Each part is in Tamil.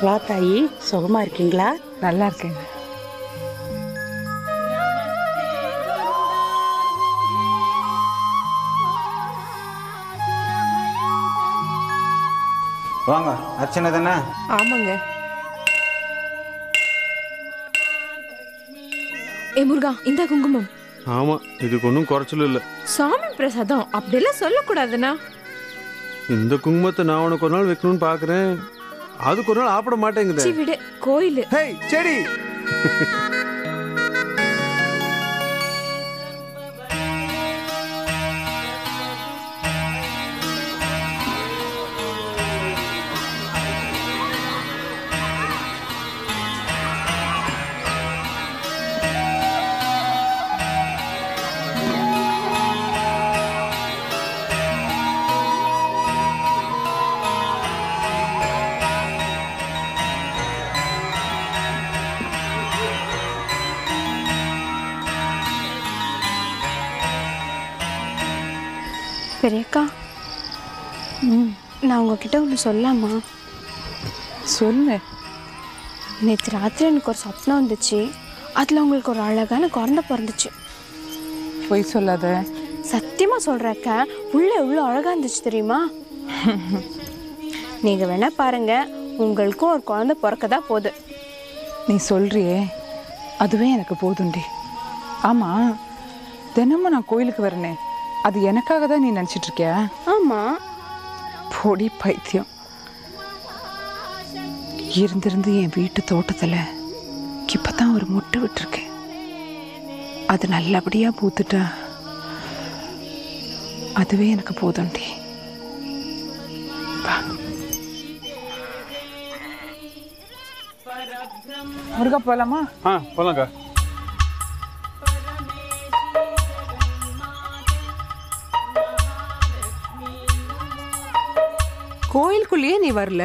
வா தாயி, சுகமா இருக்கீங்களா? நல்லா இருக்கேங்க. வாங்க, அர்ச்சனை தானே? ஆமாங்க. ஏ முருகா, இந்த குங்குமம். ஆமா, இதுக்கு ஒன்றும் குறைச்சல் இல்லை. சாமி பிரசாதம் அப்படியெல்லாம் சொல்லக்கூடாதுண்ணா. இந்த குங்குமத்தை நான் உனக்கு ஒரு நாள் வைக்கணும்னு பாக்குறேன், அதுக்கு ஒரு நாள் ஆப்பிட மாட்டேங்குது. விடு, கோயில். ஹேய் செடி. பெரியக்கா, நான் உங்ககிட்ட ஒன்று சொல்லாமா? சொல்லு. நேற்று ராத்திரி எனக்கு ஒரு சப்னம் வந்துச்சு. அதில் உங்களுக்கு ஒரு அழகான குழந்தை பிறந்துச்சு. பொய் சொல்லாத. சத்தியமாக சொல்கிறக்க, உள்ள எவ்வளோ அழகாக இருந்துச்சு தெரியுமா? நீங்கள் வேணா பாருங்க, உங்களுக்கும் ஒரு குழந்தை பிறக்க தான் போகுது. நீ சொல்றியே, அதுவே எனக்கு போதுண்டி. ஆமாம், தினமும் நான் கோயிலுக்கு வரனே, அது எனக்காக தான் நீ நினச்சிட்டு இருக்கியா? ஆமாம். பொடி பைத்தியம். இருந்திருந்து என் வீட்டு தோட்டத்தில் இப்போ தான் ஒரு முட்டை விட்டுருக்கேன். அது நல்லபடியாக பூத்துட்டா அதுவே எனக்கு போதும்டி. வா முருகா, போகலாமா? போலாங்க. கோயிலுக்குள்ளேயே நீ வரல,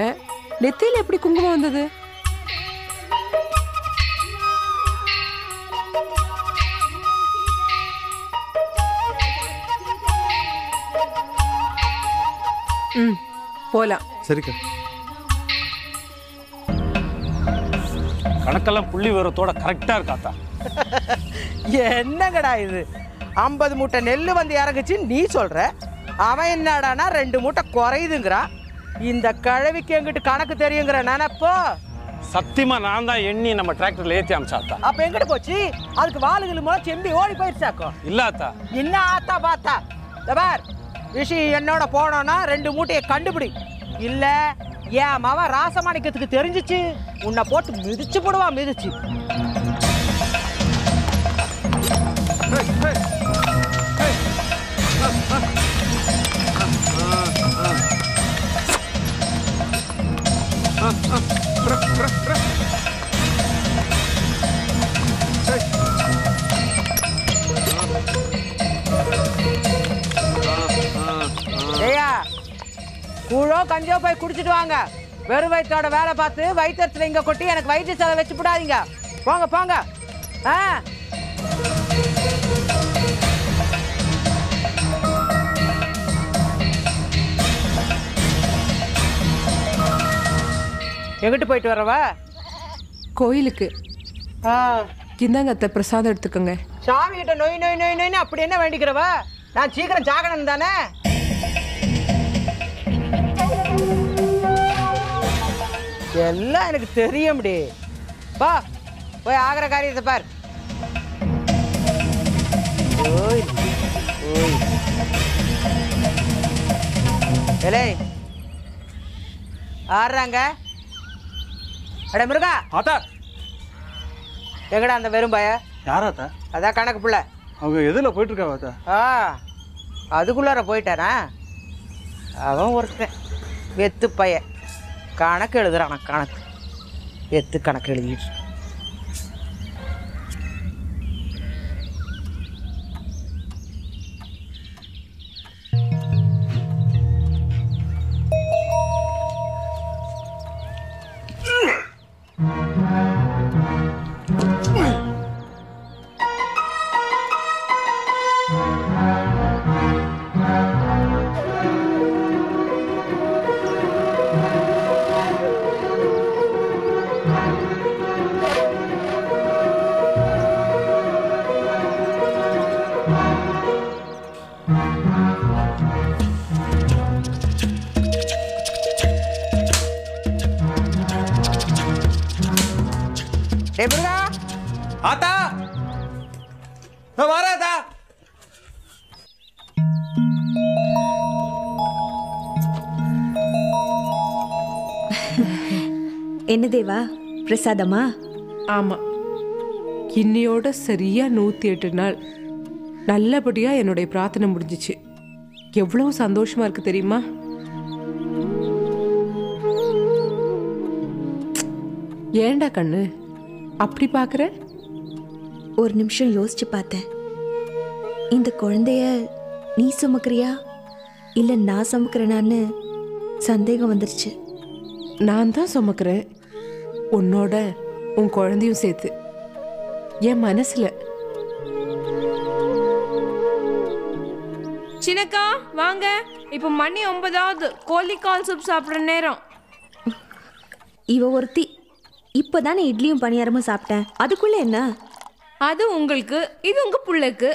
நெத்தியில எப்படி குங்குமம் வந்தது? போலாம். சரிக்கா. கணக்கெல்லாம் புள்ளி விவரத்தோட கரெக்டா இருக்காத்தா. என்னங்கடா இது? 50 மூட்டை நெல் வந்து இறங்குச்சு நீ சொல்ற, அவன் என்னடானா 2 மூட்டை குறையுதுங்கிறான். இந்த கழவிக்கு எங்கிட்டு கணக்கு தெரியுங்கிற நினைப்போ. சத்தியமா நான் தான் எண்ணி நம்ம டிராக்டர்ல ஏத்தி அமிச்சாத்தா. அப்ப எங்கிட்டு போச்சு? அதுக்கு வாளுகள் மூலம் செம்பி ஓடி போயிடுச்சாக்கும். இல்லாத்தா. என்ன ஆத்தா பார்த்தா? பார், விஷயம் என்னோட போனோன்னா 2 மூட்டையை கண்டுபிடி. இல்ல என் மவன் ராசமாணிக்கத்துக்கு தெரிஞ்சிச்சு, உன்னை போட்டு மிதிச்சு போடுவான், மிதிச்சு. ஏயா, கூழோ கஞ்சோ போய் குடிச்சிட்டு வாங்க. வெறும் வயிற்றோட வேலை பார்த்து வயிற்றுல இங்க கொட்டி எனக்கு வயிற்று செலவு வச்சு விடாதீங்க. போங்க போங்க. எங்கிட்டு போயிட்டு வரவா? கோயிலுக்கு. இந்தாங்க அத்தை, பிரசாதம் எடுத்துக்கோங்க. சாமி கிட்ட நொய் நொய் நொய் நொய்னு அப்படி என்ன வேண்டிக்கிறவா? நான் சீக்கிரம் சாகணும் தானே. எல்லாம் எனக்கு தெரியும். பா, போய் ஆகிற காரியத்தை பார். ஆடுறாங்க. அட முருகா, எங்கடா அந்த வெறும் பய? யாராத்தா? அதான் கணக்கு பிள்ளை. அவங்க எதுல போயிட்டு இருக்கா? அதுக்குள்ளார போயிட்டானா? அவன் ஒருத்தன் வெத்து பைய கணக்கு எழுதுறான். கணக்கு வெத்து கணக்கு எழுதிட்டு. வராதா? என்ன தேவா, பிரசாதமா? ஆமா, இன்னையோட சரியா 108 நாள் நல்லபடியா என்னுடைய பிரார்த்தனை முடிஞ்சிச்சு. எவ்வளவு சந்தோஷமா இருக்கு தெரியுமா? ஏண்டா கண்ணு அப்படி பாக்குற? ஒரு நிமிஷம் யோசிச்சு பார்த்தேன். இந்த குழந்தைய நீ சுமக்கிறியா இல்ல நான் சுமக்கிறேனான்னு சந்தேகம் வந்துருச்சு. நான் தான் சுமக்கிறேன், உன்னோட உன் குழந்தையும் சேர்த்து என் மனசுல. சின்னக்கா வாங்க, இப்போ மணி 9ஆவது. கோழி கால் சூப் சாப்பிட்ற நேரம். இவ ஒருத்தி இப்பதானே இட்லியும் பணியாரமும் சாப்பிட்டேன், அதுக்குள்ள என்ன? அது உங்களுக்கு, இது உங்க புள்ளைக்கு.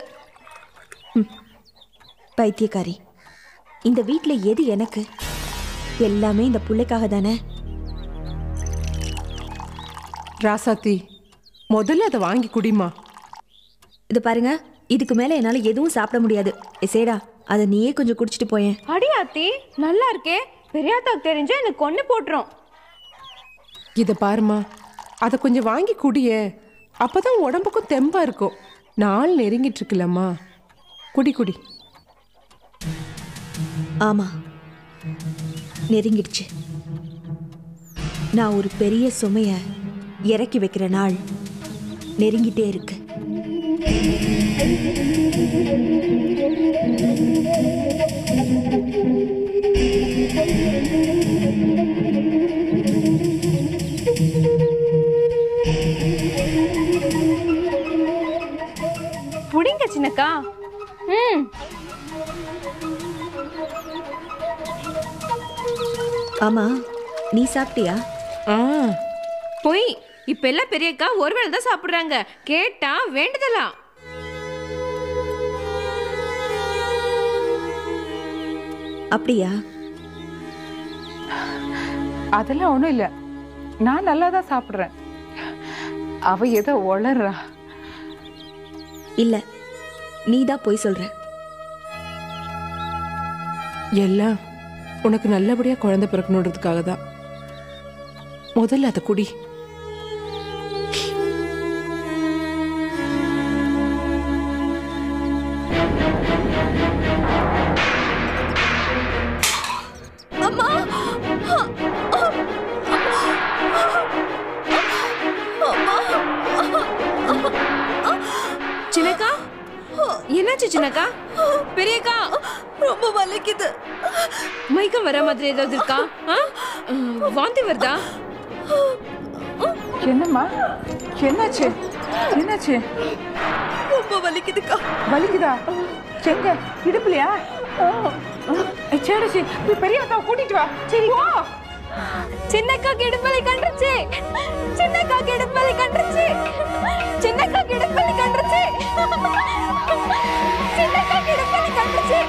பைத்தியக்காரி, இந்த வீட்டில் எது எனக்கு? எல்லாமே இந்த புள்ளைக்காக தானே. ராசாத்தி, முதல்ல அதை வாங்கி குடிமா. இது பாருங்க, இதுக்கு மேல என்னால எதுவும் சாப்பிட முடியாது. சேடா, அதை நீயே கொஞ்சம் குடிச்சிட்டு போயேன். அடியாத்தி நல்லா இருக்கே, பெரியாத்தாக்கு தெரிஞ்சா எனக்கு கொண்டு போட்டுரும். இதை பாருமா, அதை கொஞ்சம் வாங்கி குடிய, அப்பதான் உடம்புக்கும் தெம்பா இருக்கும். நாள் நெருங்கிட்டு இருக்குல்லம்மா, குடி குடி. ஆமா, நெருங்கிடுச்சு. நான் ஒரு பெரிய சுமைய இறக்கி வைக்கிற நாள் நெருங்கிட்டே இருக்கு. புடிங்க சின்னக்கா. ஆமா, நீ சாப்பிட்டியா? போய் இப்ப எல்லாம் பெரியக்கா ஒருவேளை தான் சாப்பிடுறாங்க, கேட்டா வேண்டுதலாம். அப்படியா? அதெல்லாம் ஒன்றும் இல்லை, நான் நல்லா தான் சாப்பிட்றேன். அவ ஏதோ உளறா. இல்ல, நீ தான் போய் சொல்ற. எல்லாம் உனக்கு நல்லபடியா குழந்தை பிறக்கணுன்றதுக்காக தான். முதல்ல அதை குடி. சின்னக்கா என்னாச்சு? சின்னக்கா, பெரியக்கா ரொம்ப வலிக்குது. மயக்கம் வர மாதிரி ஏதாவது இருக்கா? வாந்தி வருதா? என்னம்மா, என்னாச்சு? என்னாச்சு? ரொம்ப வலிக்குதுக்கா. வலிக்குதா? எங்க இடுப்புலையா? சரி சரி, போய் பெரியவத்தாவை கூட்டிட்டு வா. சரி வா. சின்னக்கா கிடுப்பலி கண்டுச்சு. சின்னக்கா கிடுப்பலி கண்டுச்சு. சின்னக்கா கிடுப்பலி கண்டுச்சு. சின்னக்கா கிடுப்பலி கண்டுச்சு.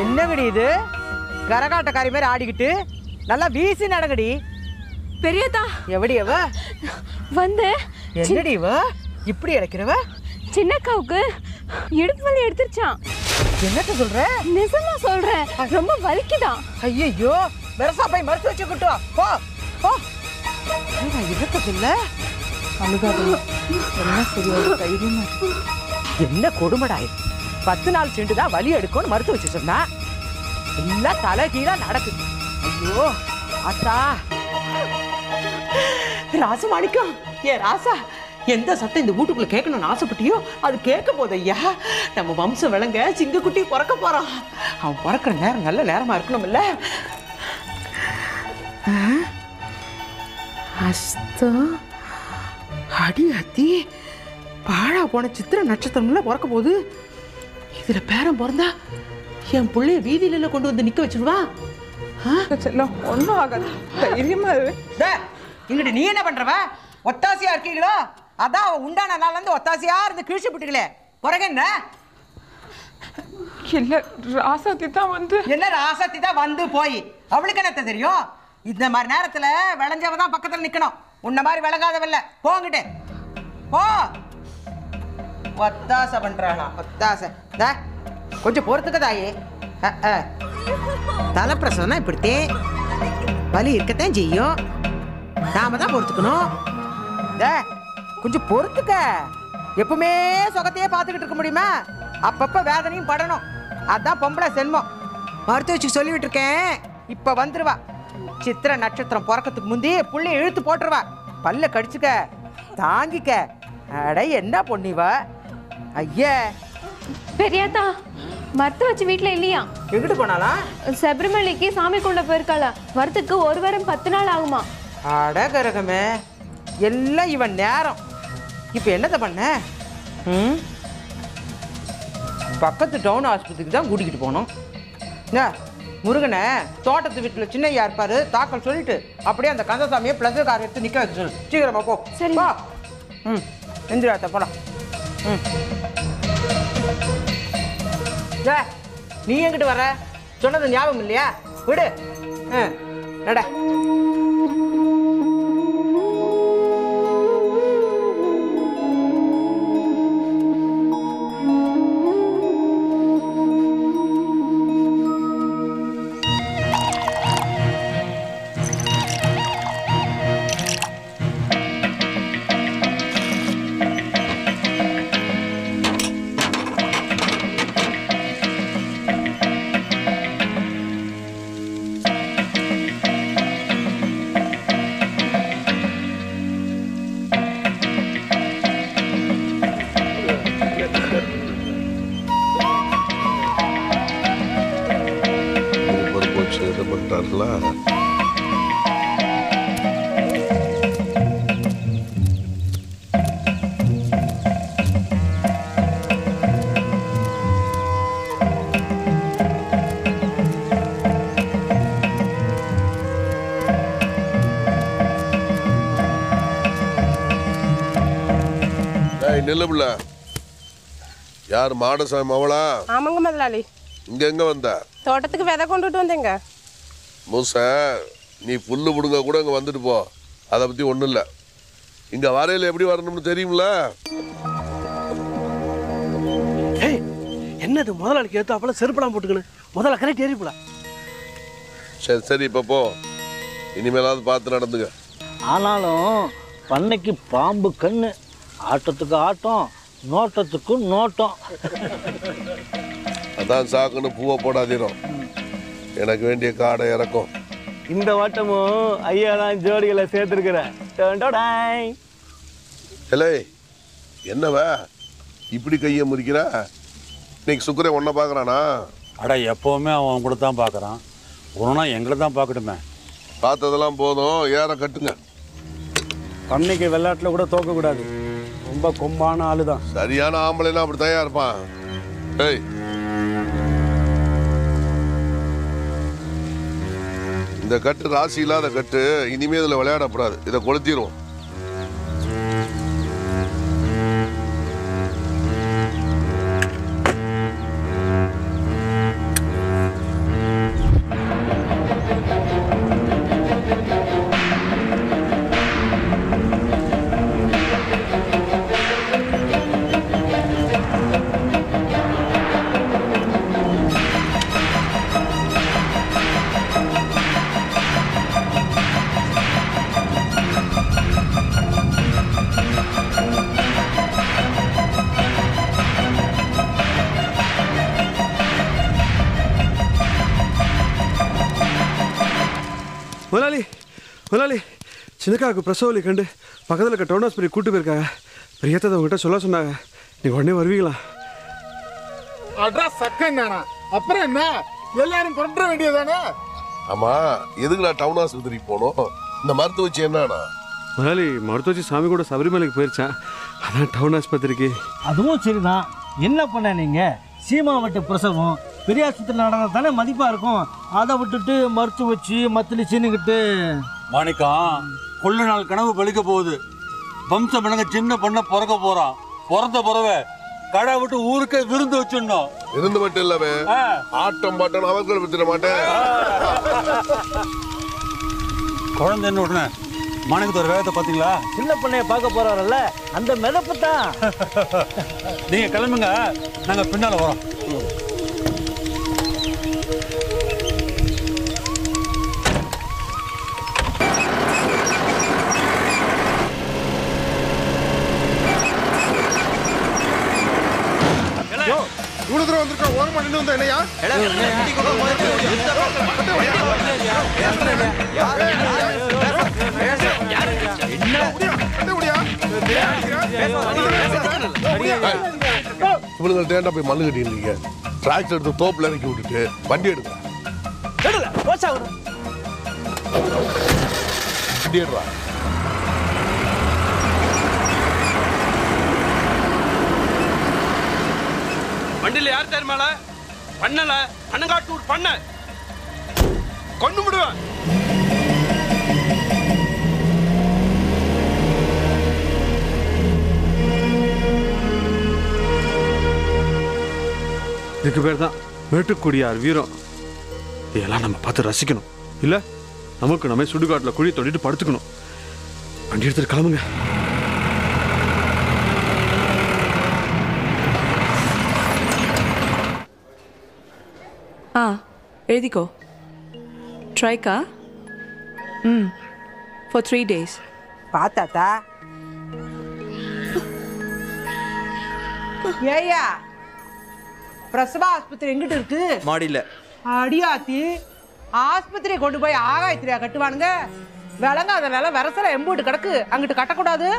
என்னங்கடி இது? கரகாட்டக்காரி மாதிரி ஆடிக்கிட்டு நல்லா வீசி நடங்கடி. பெரியதா எவடி அவ வந்து என்னடி இவ இப்படி இழைக்கிறவ? சின்னக்காவுக்கு இடுப்பு வலி எடுத்துருச்சான். என்னத்த சொல்ற? நிஜமா சொல்றேன், ரொம்ப வலிக்குதான். ஐயோ, வெரசா போய் மறுத்து வச்சு கூட்டு வா. போ போ. என்னத்த சொல்ல? அழுகாதம்மா, எல்லாம் சரியாக தைரியமா இருக்கு. என்ன கொடுமடாய், 10 நாள் சென்று தான் வலி எடுக்கும்னு மறுத்து வச்சு சொன்னா எல்லாம் தலை கீழா நடக்குது. ஐயோ ஆத்தா. ராசு மாணிக்கம், ஏ ராசா, எந்த சட்டம் இந்த வீட்டுக்குள்ள கேட்கணும்னு ஆசைப்பட்டியோ அது கேட்க போது ஐயா. நம்ம வம்சம் விளங்க சிங்கக்குட்டி பிறக்க போறான். அவன் பிறக்கிற நேரம் நல்ல நேரமா இருக்கணும்ல. அஸ்தம் அடி அத்தி, பாழா போன சித்திர நட்சத்திரம்ல பிறக்க போகுது. இதுல பேரன் பிறந்தா என் பிள்ளைய வீதியில கொண்டு வந்து நிக்க வச்சிருவா. செல்லம், ஒன்றும் ஆகாது, தைரியமா இரு. இங்கிட்டு நீ என்ன பண்றவ? ஒத்தாசியா இருக்கீங்களோ? அதான் அவன் உண்டான நாள்ல இருந்து ஒத்தாசியா இருந்து கிழிச்சு விட்டுகளே. பிறகு என்ன? இல்ல, ராசாத்தி தான் வந்து. என்ன ராசாத்தி தான் வந்து போய் அவளுக்கு என்னத்த தெரியும்? இந்த மாதிரி நேரத்துல விளைஞ்சவ தான் பக்கத்துல நிக்கணும். உன்ன மாதிரி விளங்காதவல்ல. போங்கிட்டு போ. ஒத்தாசை பண்றாளாம் ஒத்தாசை. கொஞ்சம் பொறுத்துக்க தாயே. தலைப்பிரசவம்னா இப்படித்தே வலி இருக்கத்தான் செய்யும். நாம தான் பொறுத்துக்கணும். கொஞ்சம் பொறுத்துக்க. எப்பவுமே சுகத்தையே பார்த்துக்கிட்டு இருக்க முடியுமா? அப்பப்ப வேதனையும் படணும். அதான் பொம்பளை சென்மம். மருத்துவச்சி சொல்லிவிட்டு இருக்கேன். இப்ப வந்துருவா. சித்திர நட்சத்திரம் பிறக்கிறதுக்கு முந்தி புள்ளி இழுத்து போட்டுருவா. பல்ல கடிச்சுக்க, தாங்கிக்க. அட என்ன பொண்ணிவா? ஐயா பெரியாத்தா, மருத்துவ வச்சு வீட்டில் இல்லையா? எங்கிட்டு போனாலா? சபரிமலைக்கு சாமி கொண்டு போயிருக்காளா? வரத்துக்கு 1 வாரம் 10 நாள் ஆகுமா? அட கரகமே, எல்லாம் இவன் நேரம். இப்போ என்னத்தை பண்ண? பக்கத்து டவுன் ஆஸ்பத்திரிக்கு தான் கூட்டிகிட்டு போனோம். முருகனை தோட்டத்து வீட்டில் சின்னையா இருப்பாரு, தாக்கல் சொல்லிட்டு அப்படியே அந்த கந்தசாமியை ப்ளஸ் கார் எடுத்து நிற்க வச்சு சொல்லு. சீக்கிரமா போ. சரி. எந்திராத்த போலாம். நீ எங்கிட்டு வர? சொன்னது ஞாபகம் இல்லையா? விடு. நட. பண்ணிட்டார்களா? நெல்லுல யார் மாடசாமி அவளா? ஆமாங்க முதலாளி. இங்க எங்க வந்த? தோட்டத்துக்கு விதை கொண்டுட்டு வந்தேங்க. மூச, நீ புல்லு புடுங்க கூட இங்க வந்துட்டு போ. அதை பத்தி ஒண்ணும் இல்ல. இங்க வரையில எப்படி வரணும்னு தெரியும்ல? என்னது முதலாளிக்கு ஏத்தாப்புல செருப்பெல்லாம் போட்டுக்கணும். முதல்ல கரெக்ட் ஏறிப்பல. சரி சரி, இப்ப போ. இனிமேலாவது பார்த்து நடந்துங்க. ஆனாலும் பண்ணைக்கு பாம்பு கண்ணு, ஆட்டத்துக்கு ஆட்டம், நோட்டத்துக்கு நோட்டம். அதான் சாக்குன்னு பூவை போடாதீரும். எனக்கு வேண்டிய காடை இறக்கும். இந்த வாட்டமும் ஐயா தான் ஜோடிகளை சேர்த்துருக்கிறேன். என்னவ இப்படி கையை முறிக்கிற? இன்னைக்கு சுக்கரே ஒன்ன பாக்குறானா? அட எப்பவுமே அவன் கூட தான் பாக்குறான். ஒரு நாள் எங்களை தான் பார்க்கட்டுமே. பார்த்ததெல்லாம் போதும், ஏற கட்டுங்க. பண்ணைக்கு விளையாட்டுல கூட தோக்க கூடாது. ரொம்ப கொம்பான ஆளுதான். சரியான ஆம்பளைனா அப்படி தயார் இருப்பான். ஏய், இந்த கட்டு ராசி இல்லாத கட்டு. இனிமே இதுல விளையாடக்கூடாது. இதை கொளுத்திடுவோம். முதலாளி, முதலாளி, சின்னக்காவுக்கு பிரசவலி கண்டு பக்கத்தில் இருக்க டவுன் ஹாஸ்பிட்டல் கூட்டு போயிருக்காங்க. பிரியத்தை உங்ககிட்ட சொல்ல சொன்னாங்க. நீங்கள் உடனே வருவீங்களா? அட்ரஸ் சக்கன் தானா? அப்புறம் என்ன, எல்லாரும் கொண்டு வேண்டியதானே? ஆமா, எதுக்கு நான் டவுன் ஆஸ்பத்திரிக்கு போனோம்? இந்த மருத்துவச்சி என்னன்னா? முதலாளி, மருத்துவச்சி சாமி கூட சபரிமலைக்கு போயிருச்சேன். அதான் டவுன் ஆஸ்பத்திரிக்கு. அதுவும் சரிதான். என்ன பண்ண நீங்க? சீமாவட்ட பிரசவம் பெரிய ஆஸ்பத்திரி நடந்தது தானே மதிப்பாக இருக்கும். அதை விட்டுட்டு மருத்துவ வச்சு மத்திலிச்சுன்னுக்கிட்டு. மாணிக்கம், கொள்ளு நாள் கனவு பழிக்க போகுது. வம்சம் எனக்கு சின்ன பண்ண பிறக்க போறான். பிறந்த பிறவை கடை விட்டு ஊருக்கே விருந்து வச்சிடணும். விருந்து மட்டும் இல்லவே, ஆட்டம் பாட்டம் அவர்கள் வித்துட மாட்டேன். குழந்தை என்ன உடனே மாணிக்கத்து ஒரு வேகத்தை பார்த்தீங்களா? சின்ன பொண்ணைய பார்க்க போறாரல்ல அந்த மிதப்பு தான். நீங்க கிளம்புங்க, நாங்க பின்னால வரோம். இவ்வளவு தூரம் வந்திருக்கா, ஓரமா நின்று வந்தா என்னையா? இவனுங்கள்ட்ட ஏன்டா போய் மண்ணு கட்டிருந்தீங்க? டிராக்டர் எடுத்து தோப்புல இறக்கி விட்டுட்டு வண்டி எடுங்க. வண்டி எடுறா. வண்டியில யார் தெரியுமால? பண்ணல அண்ணங்காட்டூர் பண்ண கொண்டு விடுவேன். இதுக்கு பேர் தான் மேட்டுக்குடியார் வீரம். இதெல்லாம் நம்ம பார்த்து ரசிக்கணும். இல்லை நமக்கு நம்ம சுடுகாட்டில் குழி தோண்டிட்டு படுத்துக்கணும். வண்டி எடுத்துட்டு கிளம்புங்க. எழுதிக்கோ. ட்ரைக்கா for 3 days. பார்த்தாத்தா ஏய்யா, பிரசவா ஆஸ்பத்திரி எங்கிட்ட இருக்கு? மாடியில். அடியாத்தி, ஆஸ்பத்திரியை கொண்டு போய் ஆகாயத்திரியா கட்டுவானுங்க? விளங்காதனால வரசல எம்பூட்டு கிடக்கு, அங்கிட்டு கட்டக்கூடாது.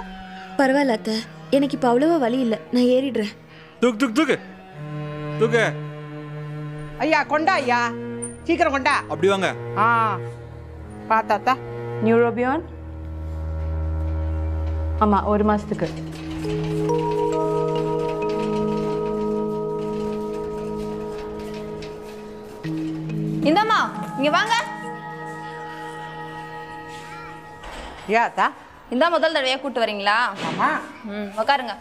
பரவாயில்ல அத்தை, எனக்கு இப்போ அவ்வளவா வலி இல்லை, நான் ஏறிடுறேன். தூக்கு தூக்கு தூக்கு தூக்கு. ஐயா கொண்டா, ஐயா சீக்கிரம் கொண்டா. அப்படி வாங்க. பார்த்தாத்தா. நியூரோபியான் ஆமாம், 1 மாதத்துக்கு. இந்தம்மா இங்க வாங்க. ஏத்தா இந்த முதல் தடவையா கூட்டு வரீங்களா? ஆமா. உட்காருங்க.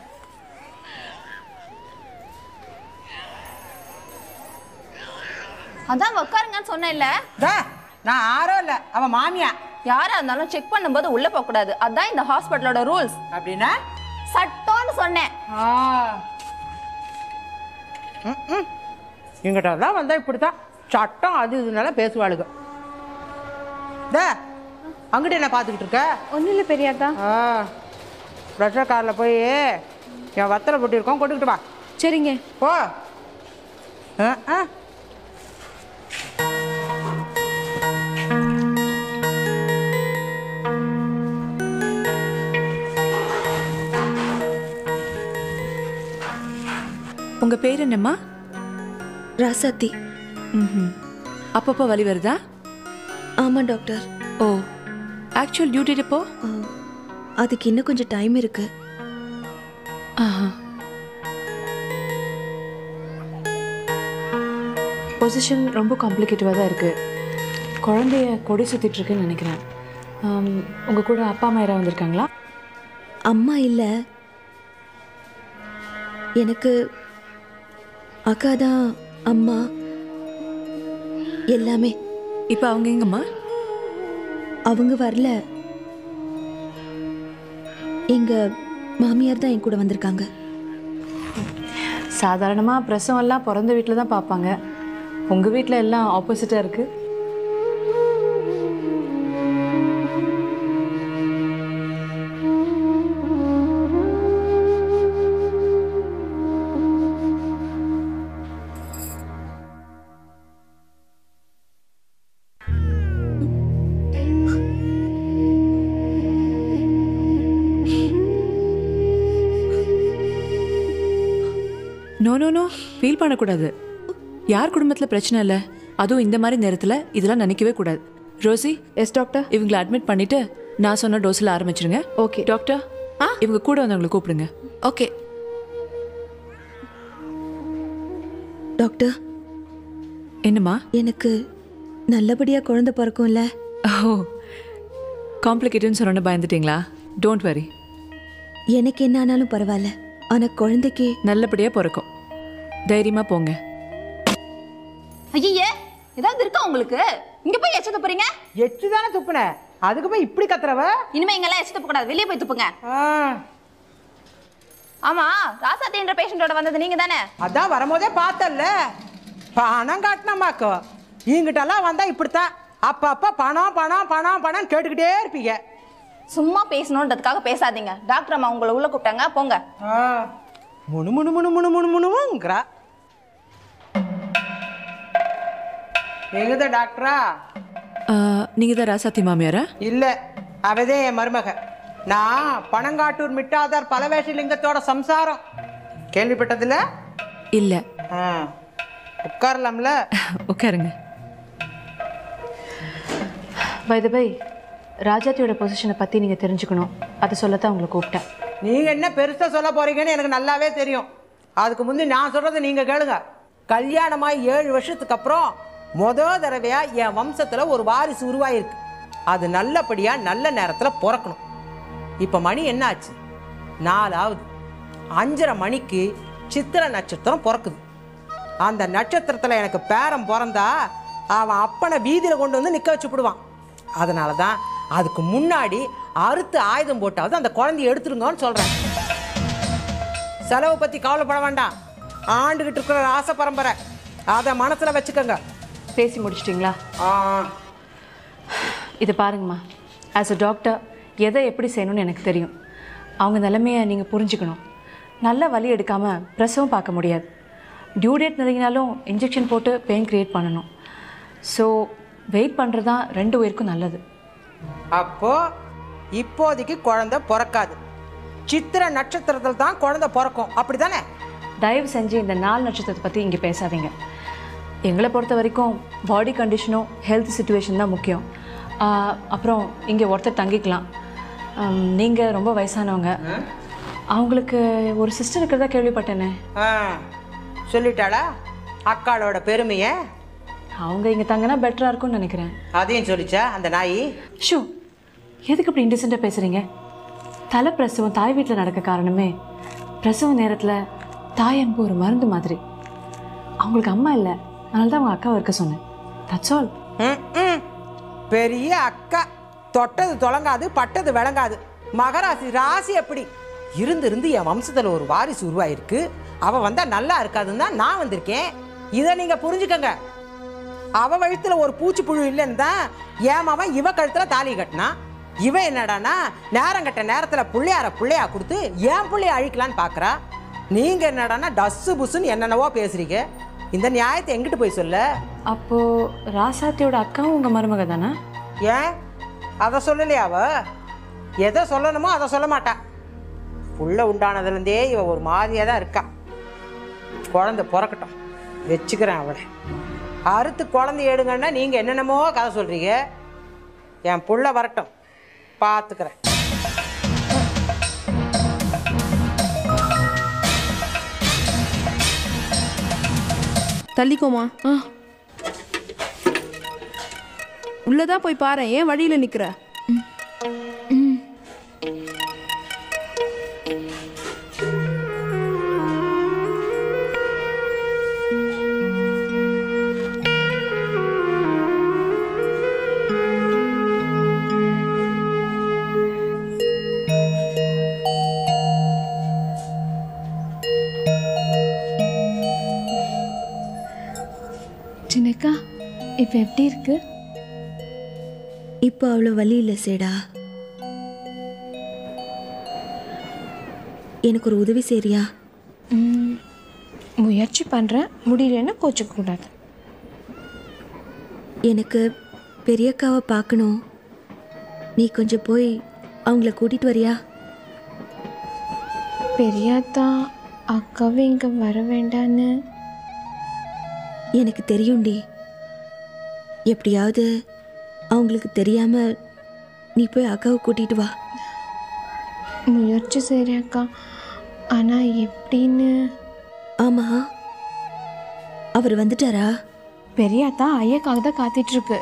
அதான் உட்காருங்கன்னு சொன்னேன்ல. நான் யாரோ இல்ல, அவன் மாமியா. யாரா இருந்தாலும் செக் பண்ணும்போது உள்ள போக கூடாது. அதான் இந்த ஹாஸ்பிட்டலோட ரூல்ஸ். அப்படின்னா சட்டம்னு சொன்னேன். எங்கிட்ட தான் வந்தா இப்படித்தான் சட்டம் அது இதுனால பேசுவாளுங்க. அங்கிட்ட என்ன பார்த்துக்கிட்டு இருக்க? ஒன்றும் இல்லை பெரியாத்தா. ப்ரெஷர் காரில் போய் என் வத்தலை போட்டிருக்கோம், கொண்டுக்கிட்டு வா. சரிங்க. போ. உங்க பேர் என்னம்மா? ராசாத்தி. அப்பப்போ வலி வருதா? ஆமாம் டாக்டர். ஓ, ஆக்சுவல் டியூட்டி எப்போ? அதுக்கு இன்னும் கொஞ்சம் டைம் இருக்கு. பொசிஷன் ரொம்ப காம்ப்ளிகேட்டிவாக தான் இருக்குது. குழந்தைய கொடி சுற்றிட்டு இருக்குன்னு நினைக்கிறேன். உங்கள் கூட அப்பா அம்மா யாராவது வந்திருக்காங்களா? அம்மா இல்லை, எனக்கு அக்கா தான் அம்மா எல்லாமே. இப்போ அவங்க எங்கம்மா? அவங்க வரல, எங்க மாமியார் தான் என் கூட வந்திருக்காங்க. சாதாரணமாக பிரசவம் எல்லாம் பிறந்த வீட்டில் தான் பார்ப்பாங்க. உங்கள் வீட்டில் எல்லாம் ஆப்போசிட்டாக இருக்குது. நோ ஃபீல் பண்ணக்கூடாது. யார் குடும்பத்தில் பிரச்சனை இல்லை, அதுவும் இந்த மாதிரி நேரத்தில் இதெல்லாம் நினைக்கவே கூடாது. ரோசி. Yes doctor. இவங்களை அட்மிட் பண்ணிட்டு நான் சொன்ன டோஸில் ஆரம்பிச்சிருங்க. Okay doctor. இவங்க கூட வந்தவங்களை கூப்பிடுங்க. Okay doctor. என்னம்மா? எனக்கு நல்லபடியாக குழந்தை பிறக்கும்ல? ஓ, காம்ப்ளிகேட்டுன்னு சொன்னோன்னு பயந்துட்டீங்களா? டோன்ட் வரி, எனக்கு என்ன ஆனாலும் பரவாயில்ல, ஆனால் குழந்தைக்கு நல்லபடியாக பிறக்கும். தைரியமாக போங்க. ஐயே, ஏதாவது இருக்கா உங்களுக்கு? இங்க போய் எச்ச துப்புறீங்க? எச்சு தானே துப்புன, அதுக்கு போய் இப்படி கத்துறவ? இனிமே இங்கெல்லாம் எச்சு துப்ப கூடாது, வெளியே போய் துப்புங்க. ஆமா, ராசாத்தின்ற பேஷண்டோட வந்தது நீங்க தானே? அதான் வரும்போதே பார்த்தல்ல, பணம் காட்டினமாக்கோ. இங்கிட்டெல்லாம் வந்தா இப்படித்தான் அப்பப்ப பணம் பணம் பணம் பணம் கேட்டுக்கிட்டே இருப்பீங்க. சும்மா பேசணுன்றதுக்காக பேசாதீங்க. டாக்டர் அம்மா உங்களை உள்ள கூப்பிட்டாங்க, போங்க. முணு முணு முணு முணு முணு முணுங்கிறா. எங்கதான் டாக்டரா? நீங்க தான் ராசாத்தி மாமியாரா? இல்ல, அவதே என் மருமக. நான் பனங்காட்டூர் மிட்டாதார் பலவேஷலிங்கத்தோட சம்சாரம். கேள்விப்பட்டதில்ல? இல்ல. உட்காரலாம்ல? உட்காருங்க. பை தி பை, ராஜாத்தியோட பொசிஷனை பத்தி நீங்க தெரிஞ்சுக்கணும், அதை சொல்லத்தான் உங்களை கூப்பிட்டேன். நீங்க என்ன பெருசா சொல்ல போறீங்கன்னு எனக்கு நல்லாவே தெரியும். அதுக்கு முந்தி நான் சொல்றதை நீங்க கேளுங்க. கல்யாணமாய் 7 வருஷத்துக்கு அப்புறம் தடவையா என் வம்சத்துல ஒரு வாரிசு உருவாயிருக்கு. அது நல்லபடியா நல்ல நேரத்துல பிறக்கணும். இப்ப மணி என்ன ஆச்சு? 4 ஆகுது. 5:30 மணிக்கு சித்திர நட்சத்திரம் பிறக்குது. அந்த நட்சத்திரத்துல எனக்கு பேரன் பிறந்தா அவன் அப்பனை வீதியில கொண்டு வந்து நிக்க வச்சுடுவான். அதனாலதான் அதுக்கு முன்னாடி அறுத்து ஆயுதம் போட்டாவது அந்த குழந்தைய எடுத்துருங்கன்னு சொல்றேன். செலவு பத்தி கவலைப்பட வேண்டாம். ஆண்டுகிட்டு இருக்கிற ஆசை பரம்பரை, அதை மனசுல வச்சுக்கோங்க. பேசி முடிச்சிட்டிங்களா? இது பாருங்கம்மா, ஆஸ் அ டாக்டர் எதை எப்படி செய்யணும்னு எனக்கு தெரியும். அவங்க நிலைமையை நீங்கள் புரிஞ்சுக்கணும். நல்ல வலி எடுக்காமல் பிரசவம் பார்க்க முடியாது. டியூ டேட் நெருங்கினாலும் இன்ஜெக்ஷன் போட்டு பெயின் க்ரியேட் பண்ணணும். ஸோ வெயிட் பண்ணுறது தான் 2 உயிருக்கும் நல்லது. அப்போ இப்போதைக்கு குழந்தை பிறக்காது. சித்திர நட்சத்திரத்தில் தான் குழந்தை பிறக்கும், அப்படி தானே? தயவு செஞ்சு இந்த 4 நட்சத்திரத்தை பற்றி இங்கே பேசாதீங்க. எங்களை பொறுத்த வரைக்கும் பாடி கண்டிஷனும் ஹெல்த் சிச்சுவேஷன் தான் முக்கியம். அப்புறம் இங்கே ஒருத்தர் தங்கிக்கலாம். நீங்கள் ரொம்ப வயசானவங்க, அவங்களுக்கு ஒரு சிஸ்டர் இருக்கிறதா கேள்விப்பட்டேனே. சொல்லிட்டாளா அக்காளோட பெருமையை? அவங்க இங்கே தங்கினா பெட்டராக இருக்கும்னு நினைக்கிறேன். அதையும் சொல்லிச்சா அந்த நாய்? ஷூ, எதுக்கு இப்படி இன்டெசென்ட்டாக பேசுகிறீங்க? தலை பிரசவம் தாய் வீட்டில் நடக்க காரணமே பிரசவ நேரத்தில் தாய் அன்பு ஒரு மருந்து மாதிரி. அவங்களுக்கு அம்மா இல்லை, அதனால தான் அவங்க அக்காவை இருக்க சொன்னேன். That's all. பெரிய அக்கா, தொட்டது தொலங்காது பட்டது விளங்காது. மகராசி ராசி எப்படி இருந்து என் வம்சத்தில் ஒரு வாரிசு உருவாயிருக்கு. அவ வந்தா நல்லா இருக்காதுன்னு தான் நான் வந்திருக்கேன். இதை நீங்க புரிஞ்சுக்கங்க. அவ வயிற்றுல ஒரு பூச்சி புழு இல்லைன்னு தான் ஏமாவன் இவ கழுத்துல தாலி கட்டினா. இவ என்னடானா நேரங்கட்ட நேரத்துல புள்ளையா கொடுத்து ஏன் புள்ளைய அழிக்கலான்னு பாக்குறா. நீங்க என்னடானா டஸ்ஸு புஸ்ஸுன்னு என்னென்னவோ பேசுறீங்க. இந்த நியாயத்தை எங்கிட்டு போய் சொல்ல? அப்போ ராசாத்தியோட அக்காவும் உங்க மருமக தானே? ஏன் அதை சொல்லலையா? அவ எதை சொல்லணுமோ அதை சொல்ல மாட்டா. புள்ள உண்டானதுலேருந்தே இவ ஒரு மாதிரியா தான் இருக்கா. குழந்தை பிறக்கட்டும், வச்சுக்கிறேன் அவளை. அறுத்து குழந்தை எடுங்கன்னா நீங்க என்னென்னமோ கதை சொல்றீங்க. என் புள்ள வரட்டும், பார்த்துக்கிறேன். தள்ளிக்கோமா. உள்ளதான் போய் பாரு, ஏன் வழியில நிக்கிற? சின்னக்கா, இப்போ எப்படி இருக்கு? இப்போ அவ்வளோ வலி இல்லை சேடா. எனக்கு ஒரு உதவி செய்றியா? முயற்சி பண்ணுறேன், முடியலன்னா கோச்சிக்கூடாது. எனக்கு பெரியக்காவை பார்க்கணும். நீ கொஞ்சம் போய் அவங்கள கூட்டிகிட்டு வரியா? பெரியாத்தா அக்காவை இங்கே வர வேண்டான்னு எனக்கு தெரியும்டி. எப்படியாவது அவங்களுக்கு தெரியாம நீ போய் அக்காவை கூட்டிட்டு வா. முயற்சி செய்கிறேன் அக்கா, ஆனால் எப்படின்னு? ஆமா, அவர் வந்துட்டாரா? பெரியாத்தா ஐயாக்காக தான் காத்துட்ருக்கு.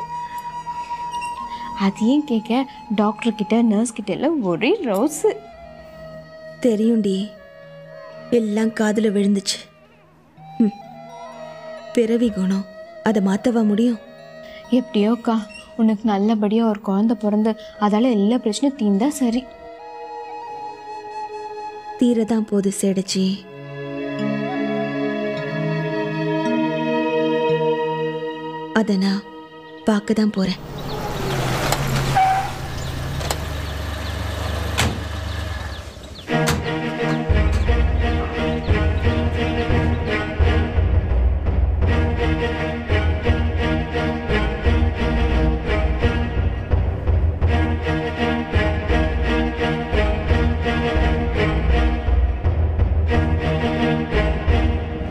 அதையும் கேட்க டாக்டர்கிட்ட நர்ஸ்கிட்ட எல்லாம் ஒரே ரோஸு. தெரியும்டி, எல்லாம் காதில் விழுந்துச்சு. பிறவி குணம், அதை மாற்றவா முடியும்? எப்படியோக்கா உனக்கு நல்லபடியாக ஒரு குழந்தை பிறந்து அதால் எல்லா பிரச்சனையும் தீந்தா சரி. தீரதான் போது சேடச்சி. அதை நான் பார்க்க தான் போகிறேன்.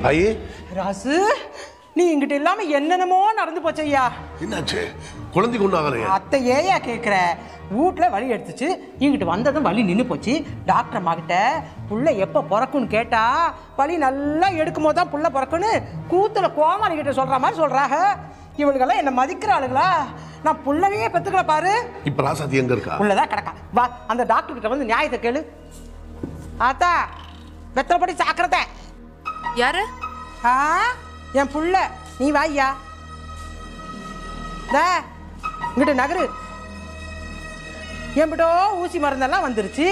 ஐயே ராசு, நீ இங்கிட்ட இல்லாம என்னென்னமோ நடந்து போச்சையா. என்னாச்சு? குழந்தைக்கு ஒன்றும் ஆகலையா? அத்தை ஏயா கேட்குற? வீட்டில் வலி எடுத்துச்சு, இங்கிட்டு வந்ததும் வலி நின்று போச்சு. டாக்டர் அம்மா கிட்ட புள்ள எப்போ பிறக்குன்னு கேட்டா வலி நல்லா எடுக்கும் போது தான் புள்ள பிறக்குன்னு கூத்துல கோமாளி கிட்ட சொல்ற மாதிரி சொல்றாங்க. இவளுக்கெல்லாம் என்ன மதிக்கிற ஆளுங்களா? நான் புள்ளவையே பெத்துக்கிற பாரு. இப்ப ராசாத்தி எங்க இருக்கா? புள்ளதான் கிடக்கா. வா அந்த டாக்டர் கிட்ட வந்து நியாயத்தை கேளு. ஆத்தா வெத்தலைப்படி சாக்கிறத யாரு? என் புள்ள. நீ வாய்யா இங்கிட்ட நகரு. என்கிட்ட ஊசி மருந்தெல்லாம் வந்துருச்சு,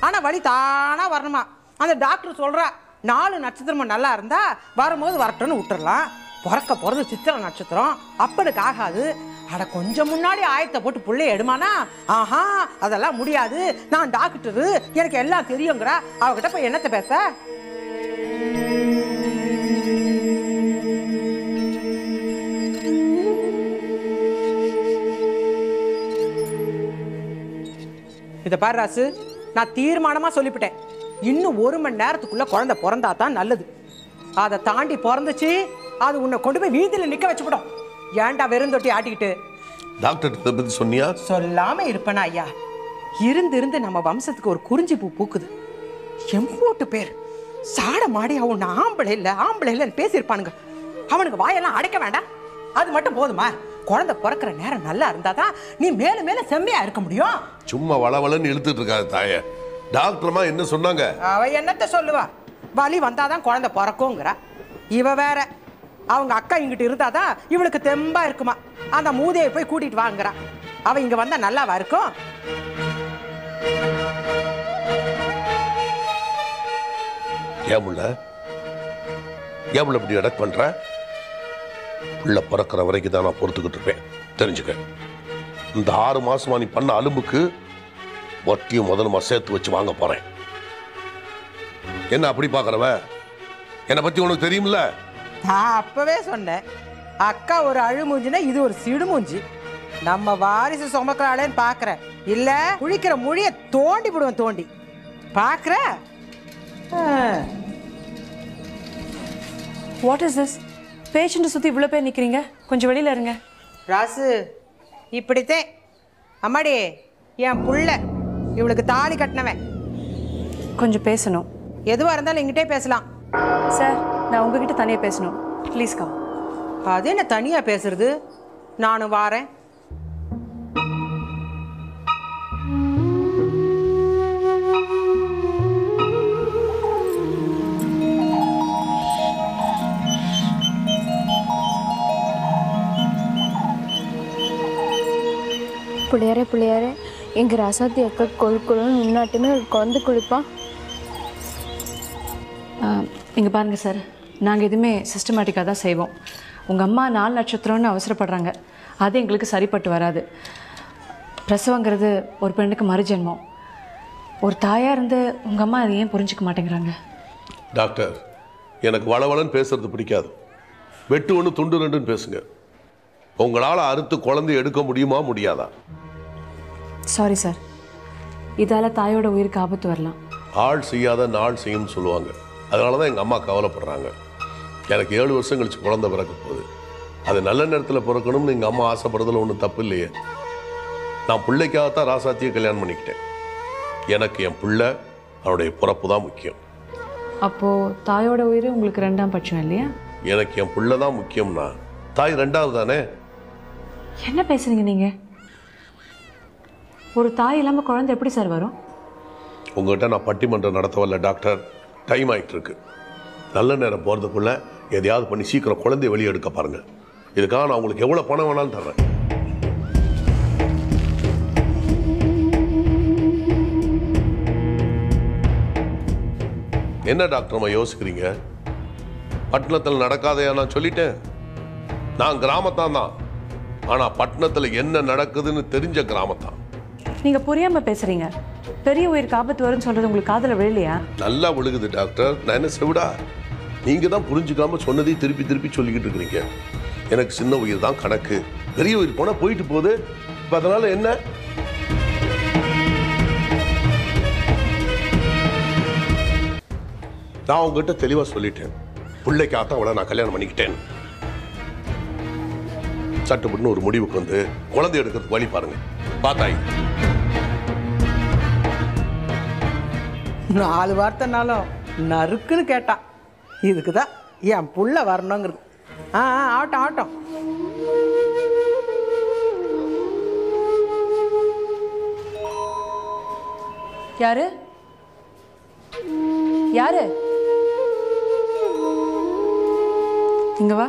ஆனா வலி தானா வரணுமா. அந்த டாக்டர் சொல்றா 4 நட்சத்திரமும் நல்லா இருந்தா வரும்போது வரட்டும்னு விட்டுறலாம். பிறக்க போறது சித்திரை நட்சத்திரம், அப்பனுக்கு ஆகாது. அட கொஞ்சம் முன்னாடி ஆயத்தை போட்டு புள்ளைய எடுமானா, ஆஹா அதெல்லாம் முடியாது, நான் டாக்டரு எனக்கு எல்லாம் தெரியுங்கிறா. அவகிட்ட போய் என்னத்தை பேச? இதை பாரு ராசு, நான் தீர்மானமா சொல்லிவிட்டேன். இன்னும் 1 மணி நேரத்துக்குள்ள குழந்தை பிறந்தா தான் நல்லது. அதை தாண்டி பிறந்துச்சு, அது உன்னை கொண்டு போய் வீதியில் நிக்க வச்சுவிடும். ஏன்டா வெறும் தொட்டி ஆட்டிக்கிட்டு? டாக்டர் இதை பத்தி சொன்னியா? சொல்லாம இருப்பேனா ஐயா? இருந்து நம்ம வம்சத்துக்கு ஒரு குறிஞ்சி பூ பூக்குது. எம்போட்டு பேர் சாட மாடி அவன் ஆம்பளை இல்லைன்னு பேசியிருப்பானுங்க. அவனுக்கு வாயெல்லாம் அடைக்க வேண்டாம், அது மட்டும் போதுமா? குழந்தை பிறக்கிற நேரம் நல்லா இருந்தாதான் நீ மேலும் மேலும் செம்மையா இருக்க முடியும். சும்மா வளவளன்னு இழுத்துட்டு இருக்காது தாய. டாக்டர்மா என்ன சொன்னாங்க? அவ என்னத்த சொல்லுவா? வலி வந்தாதான் குழந்தை பிறக்குங்கிறா. இவ வேற அவங்க அக்கா இங்கிட்டு இருந்தாதான் இவளுக்கு தெம்பா இருக்குமா. அந்த மூதையை போய் கூட்டிட்டு வாங்குறா. அவ இங்க வந்தா நல்லாவா இருக்கும்? ஏமுள்ள இப்படி அடக் பண்ற? உள்ள பிறக்கிற வரைக்கும் தான் நான் பொறுத்துக்கிட்டு இருப்பேன். தெரிஞ்சுக்க, இந்த 6 மாசமா நீ பண்ண அலும்புக்கு வட்டியும் முதலுமா சேர்த்து வச்சு வாங்க போறேன். என்ன அப்படி பாக்குறவ? என்னை பத்தி உனக்கு தெரியும்ல? நான் அப்பவே சொன்னேன், அக்கா ஒரு அழுமூஞ்சினா இது ஒரு சிடுமூஞ்சி. நம்ம வாரிசு சுமக்கிறாளேன்னு பாக்குறேன். இல்ல குளிக்கிற மொழிய தோண்டி விடுவேன். தோண்டி பாக்குற? What is this? பேஷண்ட்டை சுற்றி இவ்வளோ பேர் நிற்கிறீங்க, கொஞ்சம் வெளியில் இருங்க. ராசு இப்படித்தேன் அம்மாடி, என் புள்ள இவளுக்கு தாலி கட்டினவன். கொஞ்சம் பேசணும். எதுவாக இருந்தாலும் எங்கிட்டே பேசலாம். சார், நான் உங்ககிட்ட தனியாக பேசணும், ப்ளீஸ் கம். அது என்ன தனியாக பேசுறது? நானும் வாரேன். புள்ளையாரே எங்கள் ரசாத்தி அக்கா கொழுன்னு முன்னாட்டுமே ஒரு குழந்தை குளிப்பான். இங்கே பாருங்கள் சார், நாங்கள் எதுவுமே சிஸ்டமேட்டிக்காக தான் செய்வோம். உங்கள் அம்மா 4 நட்சத்திரம்னு அவசரப்படுறாங்க, அது எங்களுக்கு சரிப்பட்டு வராது. பிரசவங்கிறது ஒரு பெண்ணுக்கு மறுஜென்மம். ஒரு தாயாக இருந்து உங்கள் அம்மா அதை ஏன் புரிஞ்சிக்க மாட்டேங்கிறாங்க? டாக்டர், எனக்கு வளவளன்னு பேசுறது பிடிக்காது. வெட்டு 1 துண்டு 2ன்னு பேசுங்க. உங்களால் அறுத்து குழந்தை எடுக்க முடியுமா முடியாதா? சாரி சார், இதால் தாயோட உயிருக்கு ஆபத்து வரலாம். ஆள் செய்யாத நாள் செய்யும்னு சொல்லுவாங்க. அதனால தான் எங்கள் அம்மா கவலைப்படுறாங்க. எனக்கு 7 வருஷம் கழிச்சு குழந்தை பிறக்க போகுது. அது நல்ல நேரத்தில் பிறக்கணும்னு எங்கள் அம்மா ஆசைப்படுறதுல ஒன்றும் தப்பு இல்லையே. நான் பிள்ளைக்காகத்தான் ராசாத்தியை கல்யாணம் பண்ணிக்கிட்டேன். எனக்கு என் பிள்ளை அவனுடைய பிறப்பு தான் முக்கியம். அப்போது தாயோட உயிர் உங்களுக்கு 2ஆம் பட்சம் இல்லையா? எனக்கு என் பிள்ளை தான் முக்கியம்னா தாய் 2வது தானே. என்ன பேசுறீங்க நீங்கள்? ஒரு தாய் இல்லாமல் குழந்தை எப்படி சார் வரும்? உங்கள்கிட்ட நான் பட்டிமன்றம் நடத்த வரல டாக்டர். டைம் ஆகிட்டு இருக்கு. நல்ல நேரம் போகிறதுக்குள்ள எதையாவது பண்ணி சீக்கிரம் குழந்தைய வெளியே எடுக்க பாருங்க. இதுக்காக நான் உங்களுக்கு எவ்வளோ பணம் வேணாலும் தர்றேன். என்ன டாக்டர்மா யோசிக்கிறீங்க? பட்டணத்தில் நடக்காதையா நான் சொல்லிட்டேன். நான் கிராமத்தான் தான், ஆனா பட்டணத்தில் என்ன நடக்குதுன்னு தெரிஞ்ச கிராமத்தான். நீங்க புரியாம பேசுறீங்க. பெரிய உயிருக்கு ஆபத்து வரும்னு சொல்றது உங்களுக்கு காதுல விழலையா? நல்லா விழுகுது டாக்டர். நான் என்ன செவிடா? நீங்க தான் புரிஞ்சுக்காம சொன்னதை திருப்பி திருப்பி சொல்லிக்கிட்டு இருக்கிறீங்க. எனக்கு சின்ன உயிர் தான் கணக்கு, பெரிய உயிர் போனா போயிட்டு போகுது. இப்ப அதனால என்ன? நான் உங்ககிட்ட தெளிவா சொல்லிட்டேன், பிள்ளைக்காக அவளை நான் கல்யாணம் பண்ணிக்கிட்டேன். சட்டுப்பட்டு ஒரு முடிவுக்கு வந்து குழந்தை எடுக்கிறதுக்கு வழி பாருங்க. பாத்தாய் 4 வார்த்தைனாலும் நறுக்குன்னு கேட்டான். இதுக்குதான் என் புள்ள வரணுங்கிறது. ஆட்டம் ஆட்டம். யாரு யாரு? இங்க வா.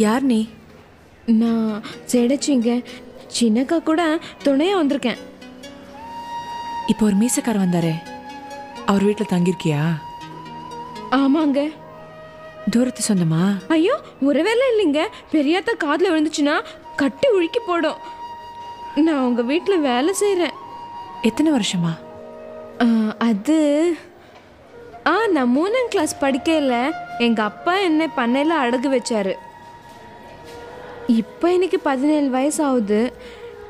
யார் நீ? நான் செடச்சிங்க சின்னக்கா கூட துணையா வந்திருக்கேன். இப்போ ஒரு மீசக்காரர் வந்தாரே, அவர் வீட்டில் தங்கியிருக்கியா? ஆமாங்க. தூரத்து சொந்தமா? ஐயோ ஒரு வேலை இல்லைங்க. பெரியாத்தா காதில் விழுந்துச்சுன்னா கட்டி உழுக்கி போடும். நான் உங்க வீட்டில் வேலை செய்கிறேன். எத்தனை வருஷமா? அது நான் 3ஆம் கிளாஸ் படிக்கல எங்கள் அப்பா என்னை பண்ணையில் அடகு வச்சாரு. இப்போ எனக்கு 17 வயசு ஆகுது.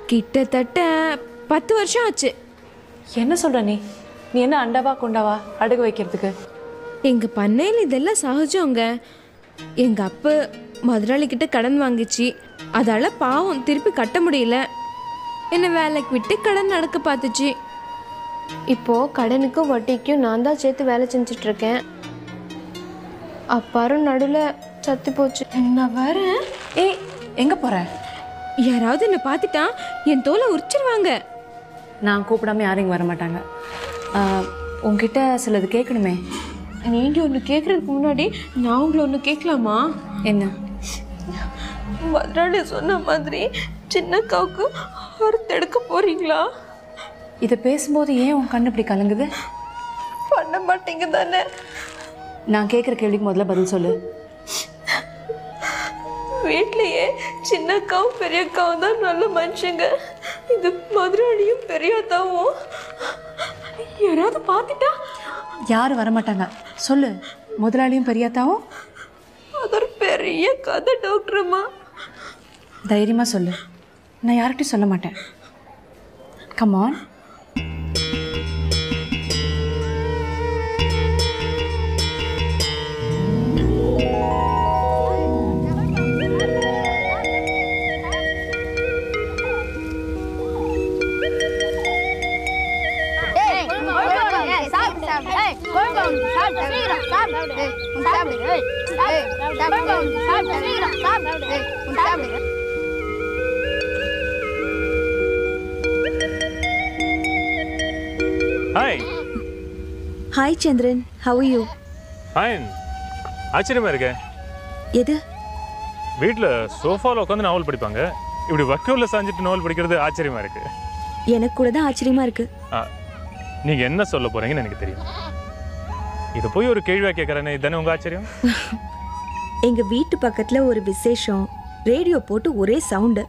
கிட்டத்தட்ட 10 வருஷம் ஆச்சு. என்ன சொல்ற நீ? நீ என்ன அண்டாவா குண்டாவா அடகு வைக்கிறதுக்கு? எங்கள் பண்ணையில் இதெல்லாம் சகஜங்க. எங்கள் அப்பா முதலாளிக்கிட்ட கடன் வாங்கிச்சு. அதால் பாவம் திருப்பி கட்ட முடியல. என்னை வேலைக்கு விட்டு கடன் நடக்க பார்த்துச்சு. இப்போது கடனுக்கும் வட்டிக்கும் நான் தான் சேர்த்து வேலை செஞ்சிட்ருக்கேன். அப்பாரும் நடுவில் சத்து போச்சு. நான் வரேன். ஏய் எங்கே போகிற? யாராவது என்னை பார்த்துட்டா என் தோலை உரிச்சிருவாங்க. நான் கூப்பிடாம யாரும் இங்கே வர மாட்டாங்க. உங்ககிட்ட சிலது கேட்கணுமே. நீங்கள் ஒன்று கேட்குறதுக்கு முன்னாடி நான் உங்களை ஒன்று கேட்கலாமா? என்ன? முதலாளி சொன்ன மாதிரி சின்னக்காவுக்கு அறுத்தெடுக்க போறீங்களா? இதை பேசும்போது ஏன் உன் கண்ணு இப்படி கலங்குது? பண்ண மாட்டீங்க தானே? நான் கேட்குற கேள்விக்கு முதல்ல பதில் சொல்லு. வீட்லேயே சின்னக்காவும் பெரியக்காவும் தான் நல்ல மனுஷங்க. இது முதலாளியும் பெரியாத்தாவும் யாராவது பார்த்துட்டா? யாரும் வரமாட்டாங்க. சொல்லு. முதலாளியும் பெரியாத்தாவும்? அது ஒரு பெரிய கதை டாக்டர்மா. தைரியமா சொல்லு. நான் யார்கிட்டையும் சொல்ல மாட்டேன். Come on. Hi. Hi Chandran, how are you? Fine. ஆச்சரியமா இருக்கே. எது? வீட்டில் சோஃபாவில் உட்காந்து நாவல் படிப்பாங்க, இப்படி வக்கூரில் சாஞ்சிட்டு நாவல் படிக்கிறது ஆச்சரியமா இருக்கு. எனக்கு கூட தான் ஆச்சரியமா இருக்கு. நீங்கள் என்ன சொல்ல போறீங்கன்னு எனக்கு தெரியும். இது போய் ஒரு கேள்வியாக கேட்குறேன்னு இதுதானே உங்கள் ஆச்சரியம்? எங்க வீட்டு பக்கத்துல ஒரு விசேஷம், ரேடியோ போட்டு ஒரே சவுண்டு.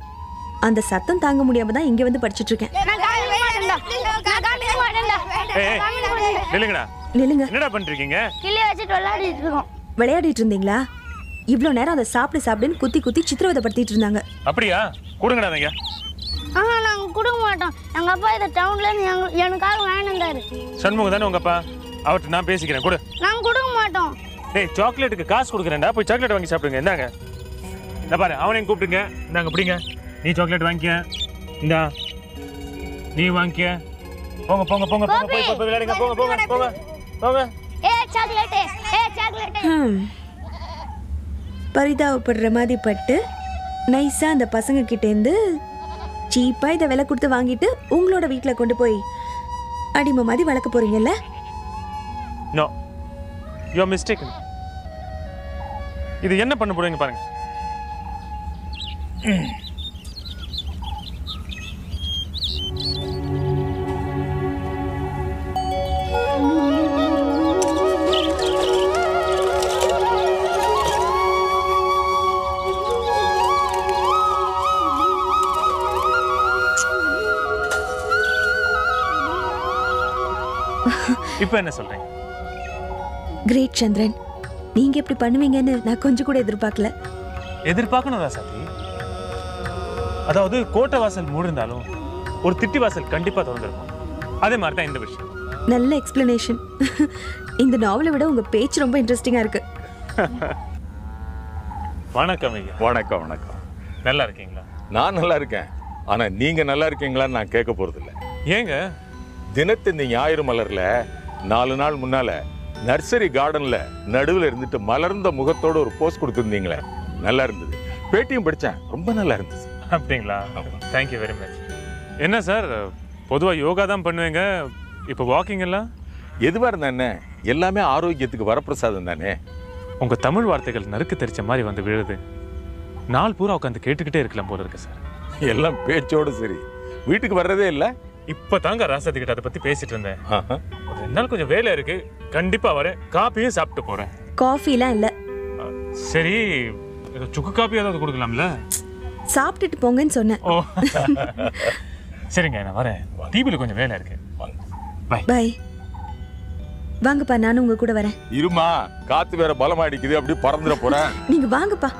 அந்த சத்தம் தாங்க முடியாம தான் இங்க வந்து படிச்சிட்டு இருக்கேன். நில்லுங்க. என்னடா பண்றீங்க? விளையாடிட்டு இருந்தீங்களா? இவ்ளோ நேரம் அதை சாப்பிடுன்னு குத்தி குத்தி சித்திரவதைப்படுத்திட்டு இருந்தாங்க. அப்படியா? கொடுங்கடா நீங்க. நாங்க கொடுக்க மாட்டோம். எங்க அப்பா இந்த டவுன்ல இருந்து எனக்காக வேணும்தாரு. சண்முகம் தானே உங்க அப்பா? அவர்கிட்ட நான் பேசிக்கிறேன். கொடு. நாங்க கொடுக்க மாட்டோம். டேய், சாக்லேட்டுக்கு காசு கொடுக்குறேன்டா, போய் சாக்லேட் வாங்கி சாப்பிடுங்க. இந்தாங்க. இந்த பாரு, அவனையும் கூப்பிடுங்க. இந்தாங்க பிடிங்க. நீ சாக்லேட் வாங்கிக்க. இந்தா நீ வாங்கிக்க. போங்க போங்க போங்க போங்க, போய் போய் விளையாடுங்க. போங்க போங்க போங்க போங்க. Chocolate chocolate. பரிதாபப்படுற மாதிரி பட்டு நைஸா அந்த பசங்க கிட்ட இருந்து சீப்பா இதை விலை கொடுத்து வாங்கிட்டு உங்களோட வீட்டில் கொண்டு போய் அடிமை மாதிரி வளர்க்க போறீங்கல்ல? No, you are mistaken. இது என்ன பண்ண போறீங்க பாருங்க. இப்போ என்ன சொல்றீங்க? கிரேட் சந்திரன், நீங்க இப்படி பண்ணுவீங்கன்னு நான் கொஞ்சம் கூட எதிர்பார்க்கல. எதிர்பார்க்கணும் ராசாத்தி. அதாவது கோட்டை வாசல் மூடிருந்தாலும் ஒரு திட்டி வாசல் கண்டிப்பா திறந்திருக்கும். அதே மாதிரி தான் இந்த விஷயம். நல்ல எக்ஸ்பிளனேஷன். இந்த நாவலை விட உங்க பேச்சு ரொம்ப இன்ட்ரெஸ்டிங்கா இருக்கு. வணக்கம் ஐயா. வணக்கம் வணக்கம். நல்லா இருக்கீங்களா? நான் நல்லா இருக்கேன். ஆனா நீங்க நல்லா இருக்கீங்களான்னு நான் கேட்க போறது இல்லை. ஏங்க? தினத்து இந்த ஞாயிறு மலர்ல 4 நாள் முன்னால நர்சரி கார்டன்ல நடுவில் இருந்துட்டு மலர்ந்த முகத்தோட ஒரு போஸ்ட் கொடுத்துருந்தீங்களே, நல்லா இருந்தது. பேட்டியும் படித்தேன், ரொம்ப நல்லா இருந்தது. அப்படிங்களா? Thank you very much. என்ன சார், பொதுவாக யோகா தான் பண்ணுவீங்க, இப்போ வாக்கிங் எல்லாம்? எதுவாக இருந்தா என்ன, எல்லாமே ஆரோக்கியத்துக்கு வரப்பிரசாதம் தானே. உங்கள் தமிழ் வார்த்தைகள் நறுக்கு தெரிச்ச மாதிரி வந்து விழுது. நாள் பூரா உட்காந்து கேட்டுக்கிட்டே இருக்கலாம் போல இருக்கு சார். எல்லாம் பேச்சோடு சரி, வீட்டுக்கு வர்றதே இல்லை. இப்போ தாங்க ராசாத்தி கிட்ட அதை பற்றி பேசிட்டு இருந்தேன். ஒரு 2 நாள் கொஞ்சம் வேலை இருக்கு, கண்டிப்பாக வரேன். காப்பியும் சாப்பிட்டு போகிறேன். காஃபிலாம் இல்லை. சரி, சுக்கு காப்பி ஏதாவது கொடுக்கலாம்ல? சாப்பிட்டுட்டு போங்கன்னு சொன்னேன். ஓ சரிங்க, நான் வரேன். டிவியில் கொஞ்சம் வேலை இருக்கு. Bye bye. வாங்கப்பா, நானும் உங்க கூட வரேன். இருமா, காத்து வேற பலமா அடிக்குது, அப்படி பறந்துட போறேன். நீங்க வாங்கப்பா.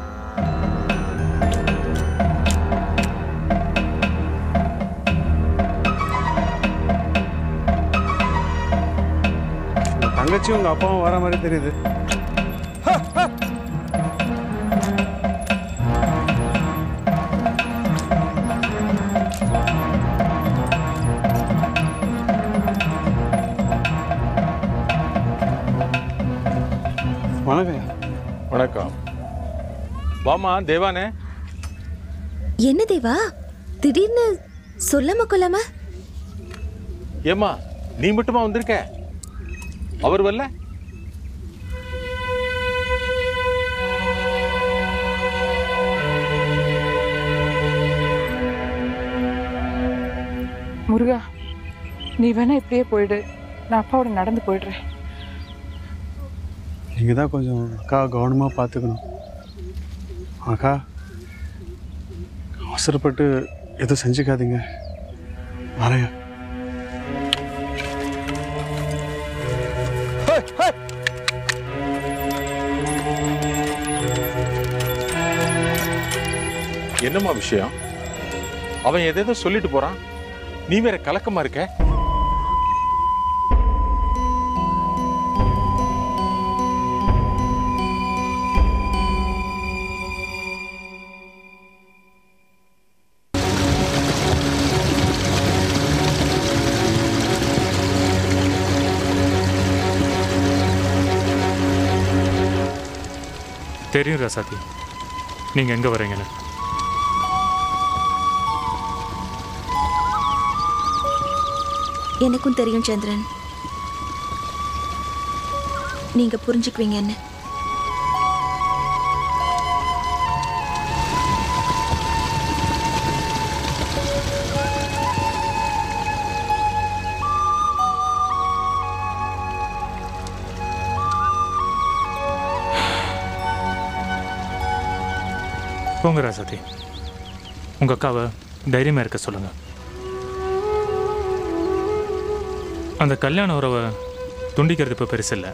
தங்கச்சியும் உங்க அப்பாவும் வர மாதிரி தெரியுது. வணக்கம். வணக்கம். வாமா தேவானே. என்ன தேவா, திடீர்னு சொல்லாம கொள்ளாம? ஏமா நீ மட்டுமா வந்திருக்க? அவர் வரல? முருகா, நீ வேணா இப்படியே போயிடு, நான் அப்பாவோட நடந்து போயிடுறேன். நீங்கள் தான் கொஞ்சம் அக்கா கவனமாக பார்த்துக்கணும். அக்கா அவசரப்பட்டு எதுவும் செஞ்சுக்காதீங்க. வரையா என்னம்மா விஷயம்? அவன் எதேதோ சொல்லிட்டு போறான், நீ வேற கலக்கமா இருக்க. தெரியும் ராசாத்தி, நீங்கள் எங்கே வரீங்கன்னு. எனக்கும் தெரியும் சந்திரன், நீங்க புரிஞ்சுக்குவீங்கன்னு. போங்க ராசாத்தி, உங்கள் அக்காவை தைரியமாக இருக்க சொல்லுங்கள். அந்த கல்யாண உறவை துண்டிக்கிறது இப்போ பெருசு இல்லை.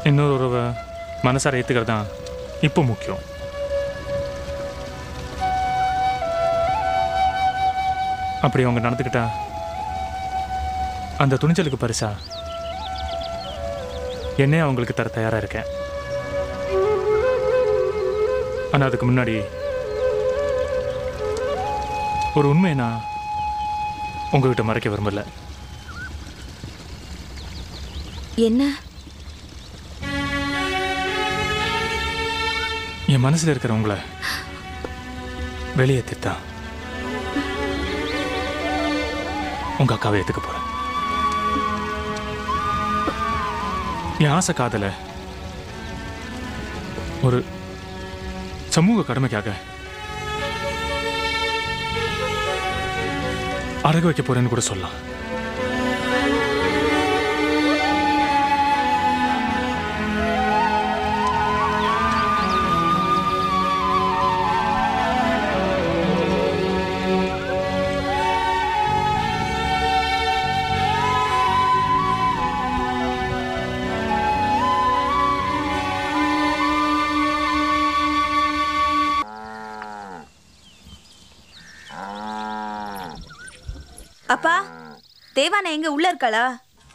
இன்னொரு உறவை மனசார ஏற்றுக்கிறது தான் இப்போ முக்கியம். அப்படி அவங்க நடந்துக்கிட்டா அந்த துணிச்சலுக்கு பரிசா என்னையே அவங்களுக்கு தர தயாராக இருக்கேன். ஆனால் அதுக்கு முன்னாடி ஒரு உண்மையை நான் உங்ககிட்ட மறைக்க விரும்பல. என்ன? என் மனசில் இருக்கிற உங்களை வெளியேற்றித்தான் உங்க அக்காவை ஏற்றுக்க போறேன். என் ஆசை காதல ஒரு சமூக கடமைக்காக அடகு வைக்க போறேன்னு கூட சொல்லலாம். அப்பா தேவானா எங்க உள்ள இருக்காளா?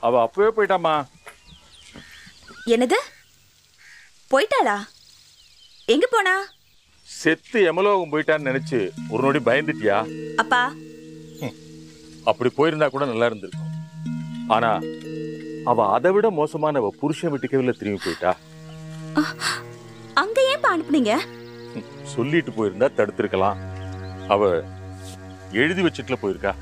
அவ அப்பவே போயிட்டாமா. என்னது போயிட்டாளா? எங்க போனா? செத்து எமலோகம் போயிட்டான்னு நினைச்சு ஒரு நொடி பயந்துட்டியா? அப்பா அப்படி போயிருந்தா கூட நல்லா இருந்திருக்கும். ஆனா அவ அதை விட மோசமான அவ புருஷன் வீட்டுக்கே திரும்பி போயிட்டா. அங்க ஏன் அனுப்புனீங்க? சொல்லிட்டு போயிருந்தா தடுத்திருக்கலாம். அவ எழுதி வச்சுட்டுல போயிருக்கா.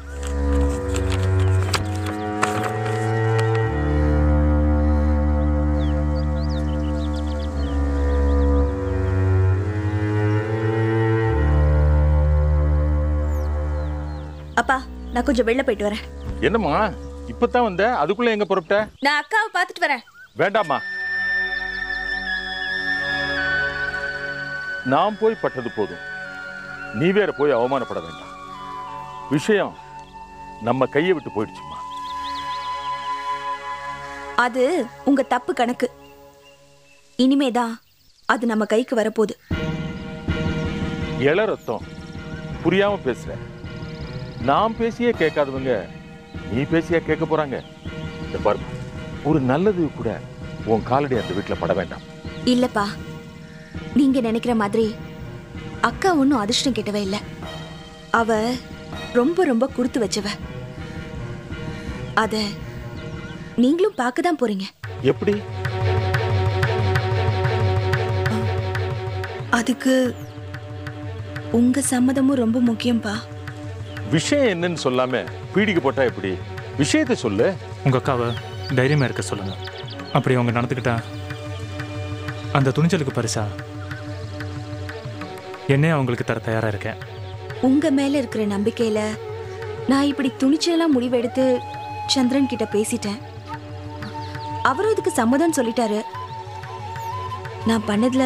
அப்பா நான் கொஞ்சம் வெளில போயிட்டு வரேன். என்னம்மா இப்பதான் வந்த, அதுக்குள்ள எங்க புறப்பட்ட? நான் அக்காவை பார்த்துட்டு வரேன். வேண்டாமா, நான் போய் பட்டது போதும். நீ வேற போய் அவமானப்பட வேண்டாம். விஷயம் நம்ம கையை விட்டு போயிடுச்சுமா. அது உங்க தப்பு கணக்கு. இனிமேதான் அது நம்ம கைக்கு வரப்போகுது. இள ரத்தம் புரியாம பேசுற. நான் பேசியே கேட்காதவங்க நீ பேசியா கேட்க போறாங்க? இந்த பாரு, ஒரு நல்லது கூட உன் காலடி அந்த வீட்டுல பட வேண்டாம். இல்லப்பா, நீங்க நினைக்கிற மாதிரி அக்கா ஒன்னும் அதிர்ஷ்டம் கெட்டவ இல்ல. அவ ரொம்ப ரொம்ப கொடுத்து வச்சவ. அத நீங்களும் பார்க்க தான் போறீங்க. எப்படி? அதுக்கு உங்க சம்மதமும் ரொம்ப முக்கியம்பா. விஷயம் என்னன்னு சொல்லாம பீடிக்கு போட்டா எப்படி? விஷயத்தை சொல்லு. உங்க அக்காவை தைரியமா இருக்க சொல்லுங்க. அப்படி அவங்க நடந்துக்கிட்டா அந்த துணிச்சலுக்கு பரிசா என்னே அவங்களுக்கு தர தயாரா இருக்கேன். உங்க மேல இருக்கிற நம்பிக்கையில நான் இப்படி துணிச்சலா முடிவெடுத்து சந்திரன் கிட்ட பேசிட்டேன். அவரும் இதுக்கு சம்மதம் சொல்லிட்டாரு. நான் பண்ணதுல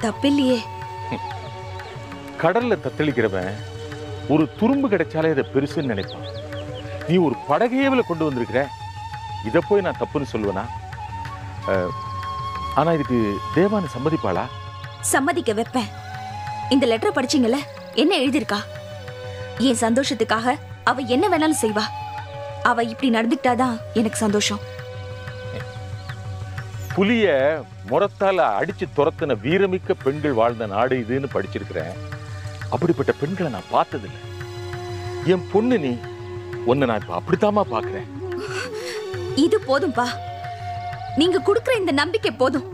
தப்பில்லையே. கடல்ல தத்தளிக்கிறவன் ஒரு துரும்பு கிடைச்சாலே அதை பெருசுன்னு நினைப்பான். நீ ஒரு படகையவில் கொண்டு வந்திருக்கிற, இதை போய் நான் தப்புன்னு சொல்லுவேனா? ஆனா இதுக்கு தேவானை சம்மதிப்பாளா? சம்மதிக்க வைப்பேன். இந்த லெட்டரை படிச்சீங்கல்ல, என்ன எழுதியிருக்கா? என் சந்தோஷத்துக்காக அவ என்ன வேணாலும் செய்வா. அவ இப்படி நடந்துக்கிட்டாதான் எனக்கு சந்தோஷம். புலிய முரத்தால அடிச்சு துரத்தின வீரமிக்க பெண்கள் வாழ்ந்த நாடு இதுன்னு படிச்சிருக்கிறேன். அப்படிப்பட்ட பெண்களை நான் பார்த்ததில்லை. என் பொண்ணு நீ, உன்னை நான் இப்ப அப்படித்தாமா பாக்குறேன். இது போதும்பா. நீங்க கொடுக்கிற இந்த நம்பிக்கை போதும்.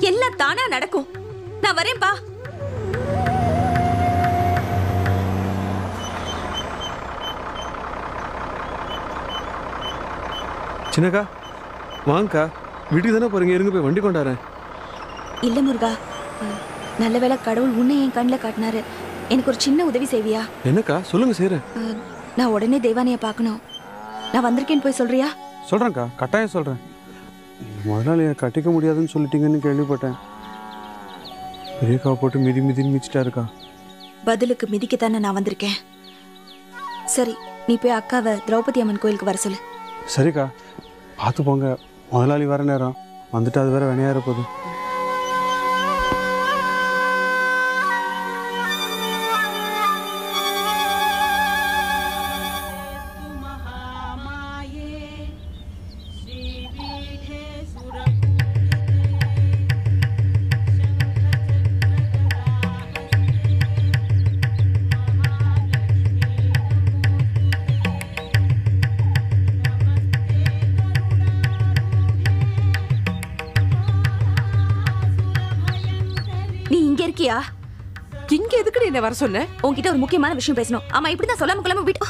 எல்லாம் தானா நடக்கும். நான் வரேன்பா. சின்னக்கா வாங்கக்கா, வீட்டுக்கு தானே போறீங்க? இருங்க போய் வண்டி கொண்டாறேன். இல்ல முருகா, நல்ல வேளை கடவுள் உன்னை என் கண்ணில் காட்டினாரு. எனக்கு ஒரு சின்ன உதவி செய்வியா? என்னக்கா சொல்லுங்க, செய்றேன். நான் உடனே தேவானைய பார்க்கணும். நான் வந்திருக்கேன்னு போய் சொல்றியா? சொல்றேன்க்கா, கட்டாயம் சொல்றேன். முதலாளியை கட்டிக்க முடியாதுன்னு சொல்லிட்டீங்கன்னு கேள்விப்பட்டேன். பெரியக்காவை போட்டு மிதி மிதின்னு மிதிச்சிட்டாருக்கா. பதிலுக்கு மிதிக்கத்தானே நான் வந்திருக்கேன். சரி, நீ போய் அக்காவை திரௌபதி அம்மன் கோயிலுக்கு வர சொல்லு. சரிக்கா, பார்த்து போங்க. முதலாளி வர நேரம் வந்துட்டு அது வேற வினையாற போகுது. இங்க எதுக்கு என்ன வர சொன்ன? உன்கிட்ட ஒரு முக்கியமான விஷயம் பேசணும். ஆமா, இப்படிதான் சொல்லாம கொள்ளாம வீட்டு.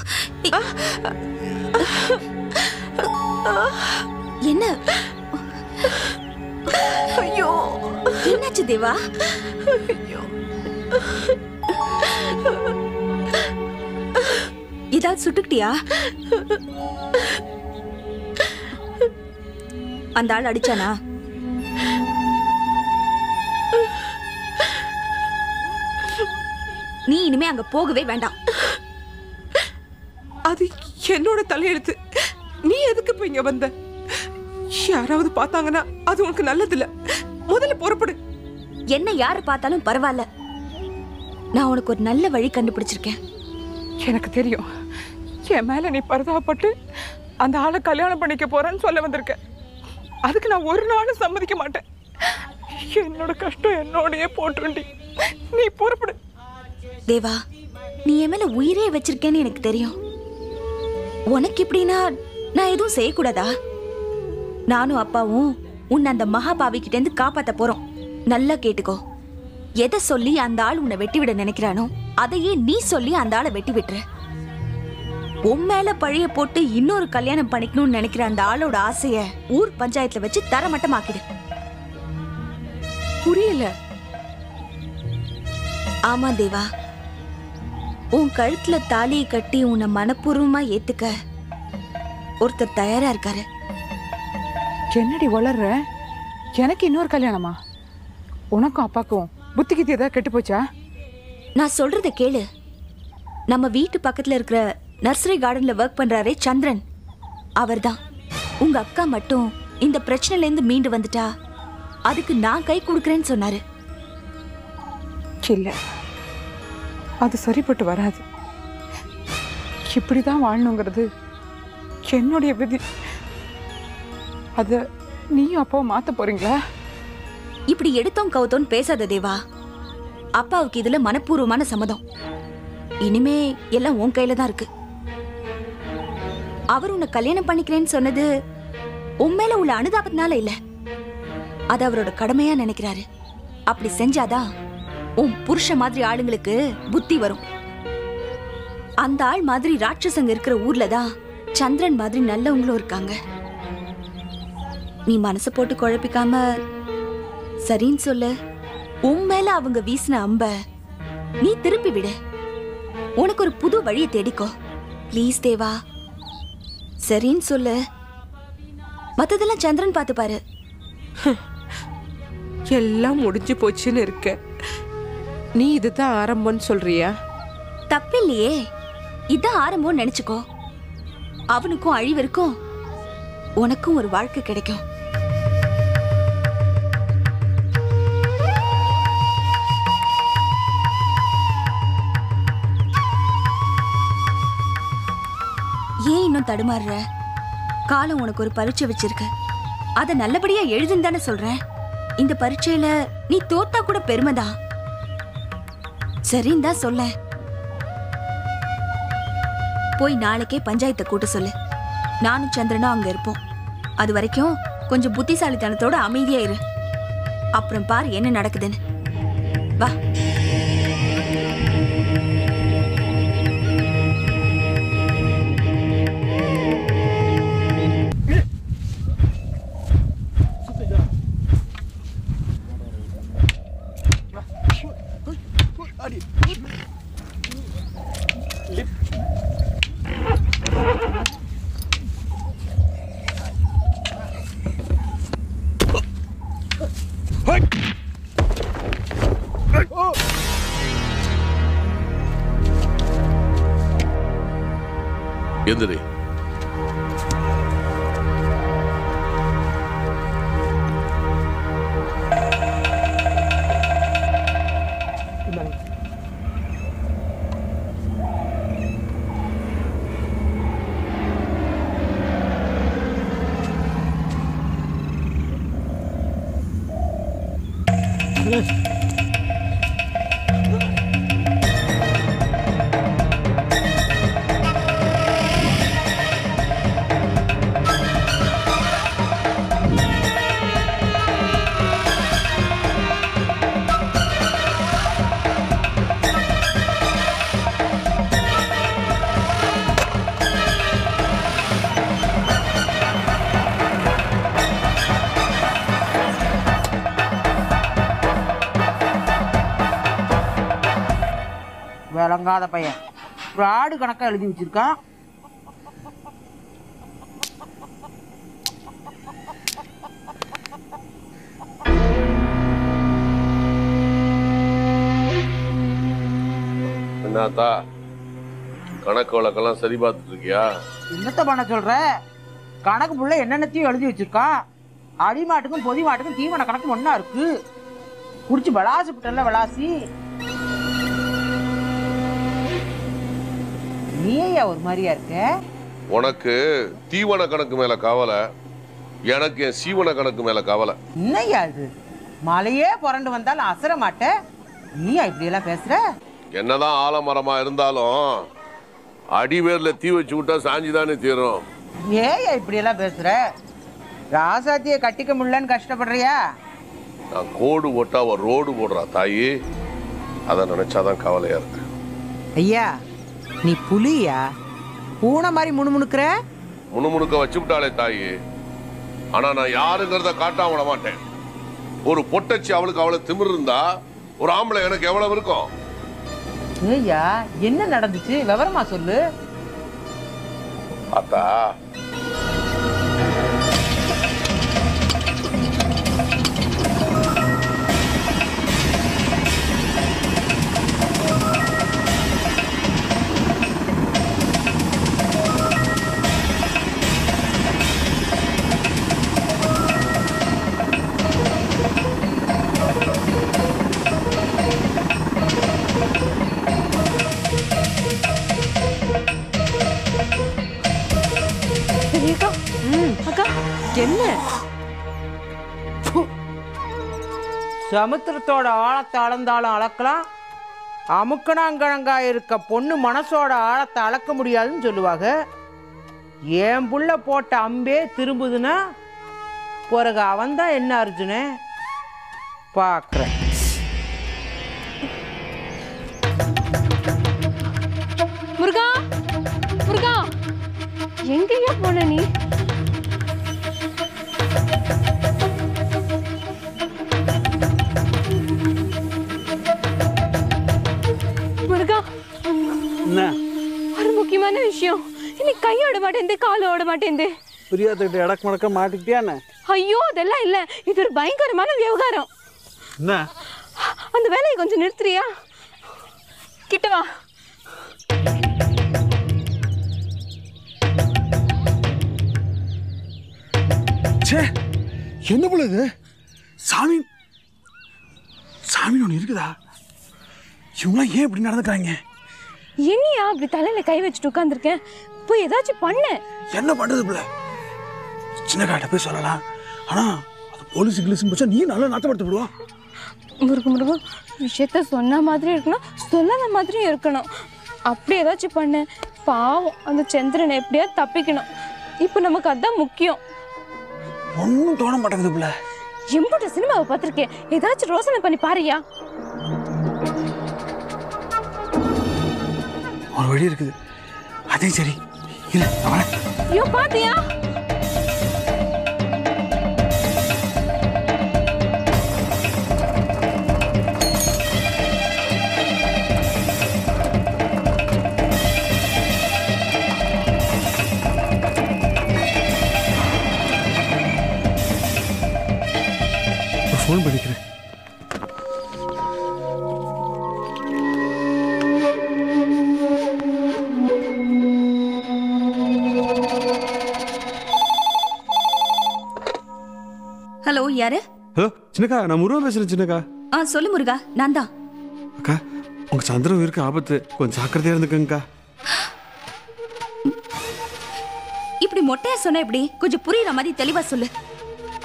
என்ன? ஐயோ, என்னாச்சு தேவா? ஐயோ, ஏதாவது சுட்டுக்கிட்டியா? அந்த ஆள் அடிச்சானா? நீ இனிமே அங்க போகவே வேண்டாம். அது என்னோட தலையெழுத்து. நீ எதுக்கு இப்ப இங்க வந்த? யாராவது பார்த்தாங்கன்னா அது உனக்கு நல்லது இல்ல. முதல்ல புறப்படு. என்ன யாரு பார்த்தாலும் பரவாயில்ல. நான் உனக்கு ஒரு நல்ல வழி கண்டுபிடிச்சிருக்கேன். எனக்கு தெரியும், என் மேல நீ பரிதாபப்பட்டு அந்த ஆளை கல்யாணம் பண்ணிக்க போறேன்னு சொல்ல வந்திருக்க. அதுக்கு நான் ஒரு நாளும் சம்மதிக்க மாட்டேன். என்னோட கஷ்டம் என்னோடயே போட்டுண்டி. நீ புறப்படு. தேவா, நீ என் மேல உயிரே வச்சிருக்கேன்னு எனக்கு தெரியும். உனக்கு இப்படின்னா நான் எதுவும் செய்யக்கூடாதா? நானும் அப்பாவும் உன்னை அந்த மகாபாவி கிட்ட இருந்து காப்பாத்த போறோம். நல்லா கேட்டுக்கோ. எதை சொல்லி அந்த ஆள் உன்னை வெட்டி விட நினைக்கிறானோ அதையே நீ சொல்லி அந்த ஆளை வெட்டி விட்டுரு. உன் மேல பழைய போட்டு இன்னொரு கல்யாணம் பண்ணிக்கணும்னு நினைக்கிற அந்த ஆளோட ஆசைய ஊர் பஞ்சாயத்துல வச்சு தரமட்டமாக்கிடு. புரியல. ஆமா தேவா, உன் கழுத்துல தாலியை கட்டி உன்னை மனப்பூர்வமா ஏத்துக்க ஒருத்தர் தயாரா இருக்காரு. என்னடி வளர்ற? எனக்கு இன்னொரு கல்யாணமா? உனக்கும் அப்பாக்கும் புத்தி கித்தி ஏதாவது கெட்டு போச்சா? நான் சொல்றத கேளு. நம்ம வீட்டு பக்கத்துல இருக்கிற நர்சரி கார்டன்ல ஒர்க் பண்றாரே சந்திரன், அவர்தான். உங்க அக்கா மட்டும் இந்த பிரச்சனையில இருந்து மீண்டு வந்துட்டா அதுக்கு நான் கை கொடுக்கறேன்னு சொன்னாரு. இல்ல, அது சரிப்பட்டு வராது. இப்படிதான் வாழணுங்கிறது என்னுடைய விதி. அத நீயும் அப்பாவும் மாத்த போறீங்களா? இப்படி எடுத்தோம் கவுத்தோன்னு பேசாத தேவா. அப்பாவுக்கு இதுல மனப்பூர்வமான சம்மதம். இனிமே எல்லாம் உன் கையில தான் இருக்கு. அவர் உன்னை கல்யாணம் பண்ணிக்கிறேன்னு சொன்னது உன் மேல உள்ள அனுதாபத்தினால இல்ல, அது அவரோட கடமையா நினைக்கிறாரு. அப்படி செஞ்சாதான் உன் புருஷ மாதிரி ஆளுங்களுக்கு புத்தி வரும். அந்த ஆள் மாதிரி ராட்சசங்க இருக்கிற ஊர்ல தான் சந்திரன் மாதிரி நல்லவங்களும் இருக்காங்க. நீ மனசு போட்டு குழப்பிக்காம சரின்னு சொல்லு. உன் மேல அவங்க வீசின அம்ப நீ திருப்பி விடு. உனக்கு ஒரு புது வழியை தேடிக்கோ. ப்ளீஸ் தேவா, சரின்னு சொல்லு. மத்ததெல்லாம் சந்திரன் பார்த்து பாரு. எல்லாம் முடிஞ்சு போச்சுன்னு இருக்க. நீ இதுதான் ஆரம்பம்னு சொல்றியா? தப்பில்லையே, இதான் ஆரம்பம் நினைச்சுக்கோ. அவனுக்கும் அழிவு இருக்கும், உனக்கும் ஒரு வாழ்க்கை கிடைக்கும். ஏன் இன்னும் தடுமாறுற? காலம் உனக்கு ஒரு பரீட்சை வச்சிருக்கு. அத நல்லபடியா எழுதுன்னு தானே சொல்றேன். இந்த பரீட்சையில நீ தோத்தா கூட பெருமைதான். சரின்னு தான் சொல்ல. போய் நாளைக்கே பஞ்சாயத்தை கூட்ட சொல்லு. நானும் சந்திரனும் அங்க இருப்போம். அது வரைக்கும் கொஞ்சம் புத்திசாலித்தனத்தோட அமைதியா இரு. அப்புறம் பாரு என்ன நடக்குதுன்னு. வா. எந்திரி. விளங்காத பையன் ஒரு ஆடு கணக்கா எழுதி வச்சிருக்கான். என்னத்தா கணக்கு வழக்கெல்லாம் சரி பார்த்துட்டு இருக்கியா? என்னத்த பண்ண சொல்ற? கணக்கு புள்ள என்னென்னத்தையும் எழுதி வச்சிருக்கான். அடி மாட்டுக்கும் பொதி மாட்டுக்கும் தீவன கணக்கு ஒன்னா இருக்கு. குடிச்சு விளாசி விட்டல விளாசி. நீ ஏயா ஒரு மாதிரியா இருக்க? உனக்கு தீவன கணக்கு மேல கவலை, எனக்கு என் சீவன கணக்கு மேல கவலை. என்னையா இது? மலையே புரண்டு வந்தாலும் அசர மாட்ட, நீயா இப்படி எல்லாம் பேசுற? என்னதான் ஆலமரமா இருந்தாலும் அடிவேர்ல தீ வச்சு விட்டா சாஞ்சிதானே தீரும். ஏயா இப்படி எல்லாம் பேசுற? ராசாத்திய கட்டிக்க முடியலன்னு கஷ்டப்படுறியா? நான் கோடு போட்டா அவ ரோடு போடுறா தாயி, அதை நினைச்சாதான் கவலையா இருக்கு. ஐயா நீ புலியா? பூனை மாதிரி முணுமுணுக்கிற. முணுமுணுக்க வச்சு விட்டாளே தாயி, ஆனா நான் யாருங்கிறத காட்டாம விட மாட்டேன். ஒரு பொட்டச்சி அவளுக்கு அவ்வளவு திமிர் இருந்தா ஒரு ஆம்பளை எனக்கு எவ்வளவு இருக்கும்? ஏய்யா என்ன நடந்துச்சு விவரமா சொல்லு. அத்தா என்ன? சமுத்திரத்தோட ஆழத்தை அளந்தாலும் அளக்கலாம், அமுக்கணாங்கிழங்கா இருக்க பொண்ணு மனசோட ஆழத்தை அளக்க முடியாதுன்னு சொல்லுவாங்க. என் புள்ள போட்ட அம்பே திரும்புதுன்னா பிறகு அவன் தான் என்ன அர்ஜுனே பார்க்குறேன். முருகா, முருகா, எங்கேயா போன நீ? முருகா, ஒரு முக்கியமான விஷயம். இன்னைக்கு கையோட மாட்டேன், காலோட மாட்டேன். பிரியாத்துக்கிட்ட இடக்கு முடக்க மாட்டிக்கிட்டியானே? ஐயோ அதெல்லாம் இல்ல, இது ஒரு பயங்கரமான விவகாரம். என்ன? அந்த வேலையை கொஞ்சம் நிறுத்துறியா? கிட்ட வா. என்ன போல இது? சாமி சாமி ஒன்று இருக்குதா? இவங்களாம் ஏன் இப்படி நடந்துக்கிறாங்க? என்னையா அப்படி தலையில கை வச்சுட்டு உட்காந்துருக்கேன்? போய் ஏதாச்சும் பண்ணு. என்ன பண்றது பிள்ளை? சின்ன காட்ட போய் சொல்லலாம், ஆனா அது போலீஸ் இங்கிலீஷ் போச்சா நீ நல்லா நாட்டப்படுத்த விடுவா. முருகு முருகு, விஷயத்த சொன்ன மாதிரி இருக்கணும், சொல்லாத மாதிரியும் இருக்கணும். அப்படி ஏதாச்சும் பண்ணு. பாவம் அந்த சந்திரனை எப்படியா தப்பிக்கணும். இப்போ நமக்கு அதான் முக்கியம். ஒன்னும் தோண மாட்டேங்குது பிள்ளை. எம்பூட்ட சினிமாவை பார்த்திருக்கேன், ஏதாச்சும் ரோசனை பண்ணி பாருயா. ஒரு வழி இருக்குது, அதே சரி. இல்ல ஐயோ பாத்தியா? ஃபோன் பண்ணிக்கிறேன். ஹலோ, யாரு? ஹலோ சின்னக்கா, நான் முருகன் பேசுறேன். சின்னக்கா சொல்லு முருகா, நான் தான். அக்கா, உங்க சந்திரன் இருக்கு ஆபத்து, கொஞ்சம் ஜாக்கிரதையா இருந்துக்கங்கக்கா. இப்படி மொட்டையா சொன்ன எப்படி? கொஞ்சம் புரியுற மாதிரி தெளிவா சொல்லு.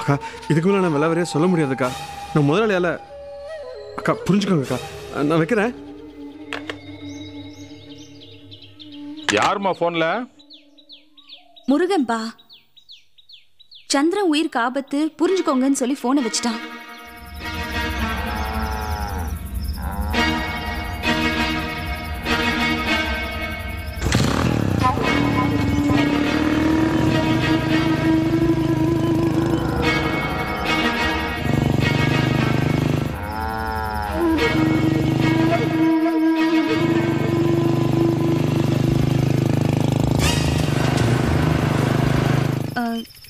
அக்கா, இதுக்கு மேலே நான் விளையாடுறே சொல்ல முடியாதுக்கா. நான் முதலாளியால. அக்கா புரிஞ்சுக்கோங்கக்கா, நான் வைக்கிறேன். யாருமா போன்ல? முருகன்பா. சந்திரன் உயிருக்கு ஆபத்து, புரிஞ்சுக்கோங்கன்னு சொல்லி போனை வச்சுட்டான்.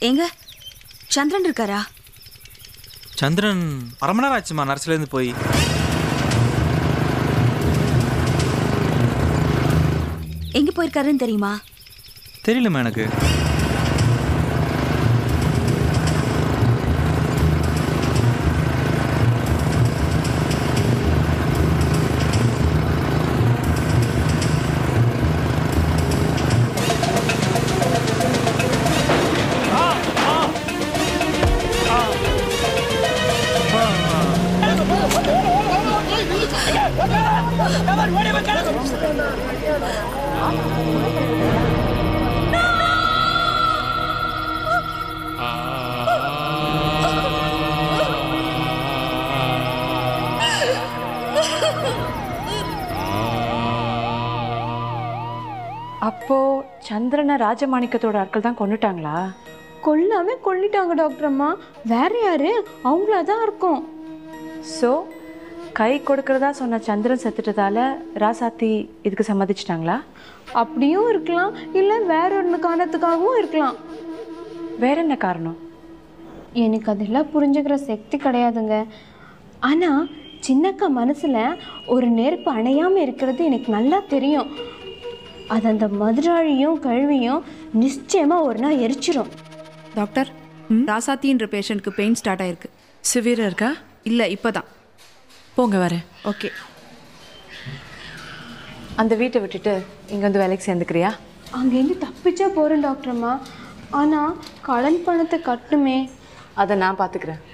எங்க சந்திரன் இருக்காரா? சந்திரன் அரை மணி நேரம் ஆச்சுமா நர்ஸ்லேருந்து போய். எங்க போயிருக்காருன்னு தெரியுமா? தெரியலம்மா எனக்கு. அப்போ சந்திரனை ராஜமாணிக்கத்தோட ஆட்கள் தான் கொண்டுட்டாங்களா? கொல்லாமே கொல்லிட்டாங்க டாக்டர் அம்மா. வேற யாரு? அவங்களா தான் இருக்கும். ஸோ கை கொடுக்கறதா சொன்ன சந்திரன் செத்துட்டதால ராசாத்தி இதுக்கு சம்மதிச்சிட்டாங்களா? அப்படியும் இருக்கலாம், இல்லை வேற ஒன்று காரணத்துக்காகவும் இருக்கலாம். வேற என்ன காரணம்? எனக்கு அதெல்லாம் புரிஞ்சுக்கிற சக்தி கிடையாதுங்க. ஆனால் சின்னக்கா மனசில் ஒரு நெருப்பு அணையாமல் இருக்கிறது எனக்கு நல்லா தெரியும். அது அந்த மதுராழியும் கழுவியும் நிச்சயமாக ஒரு நாள் எரிச்சிரும். டாக்டர், ராசாத்தின்ற பேஷண்ட்க்கு பெயின் ஸ்டார்ட் ஆயிருக்கு. சிவியராக இருக்கா? இல்லை, இப்போ தான். போங்க வரேன். ஓகே. அந்த வீட்டை விட்டுட்டு இங்கே வந்து வேலைக்கு சேர்ந்துக்கிறியா? அங்கேருந்து தப்பிச்சா போகிறேன் டாக்டர் அம்மா. ஆனால் கடன் பணத்தை கட்டுமே. அதை நான் பார்த்துக்கிறேன்.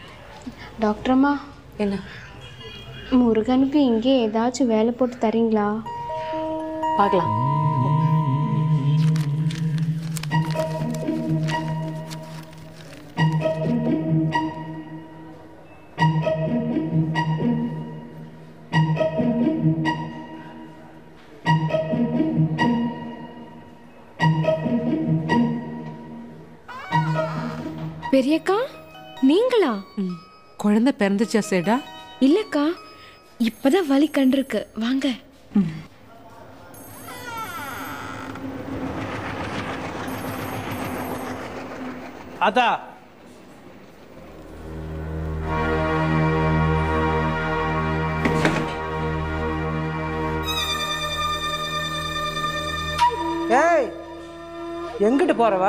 டாக்டர் அம்மா, என்ன முருகனுக்கு இங்கே ஏதாச்சும் வேலை போட்டு தரீங்களா? பார்க்கலாம். பெரியக்கா, நீங்களா? குழந்தை பிறந்துச்சா சேடா? இல்லக்கா, இப்பதான் வலி கண்டிருக்கு. வாங்க. அதா ஏய், எங்கிட்டு போறவ?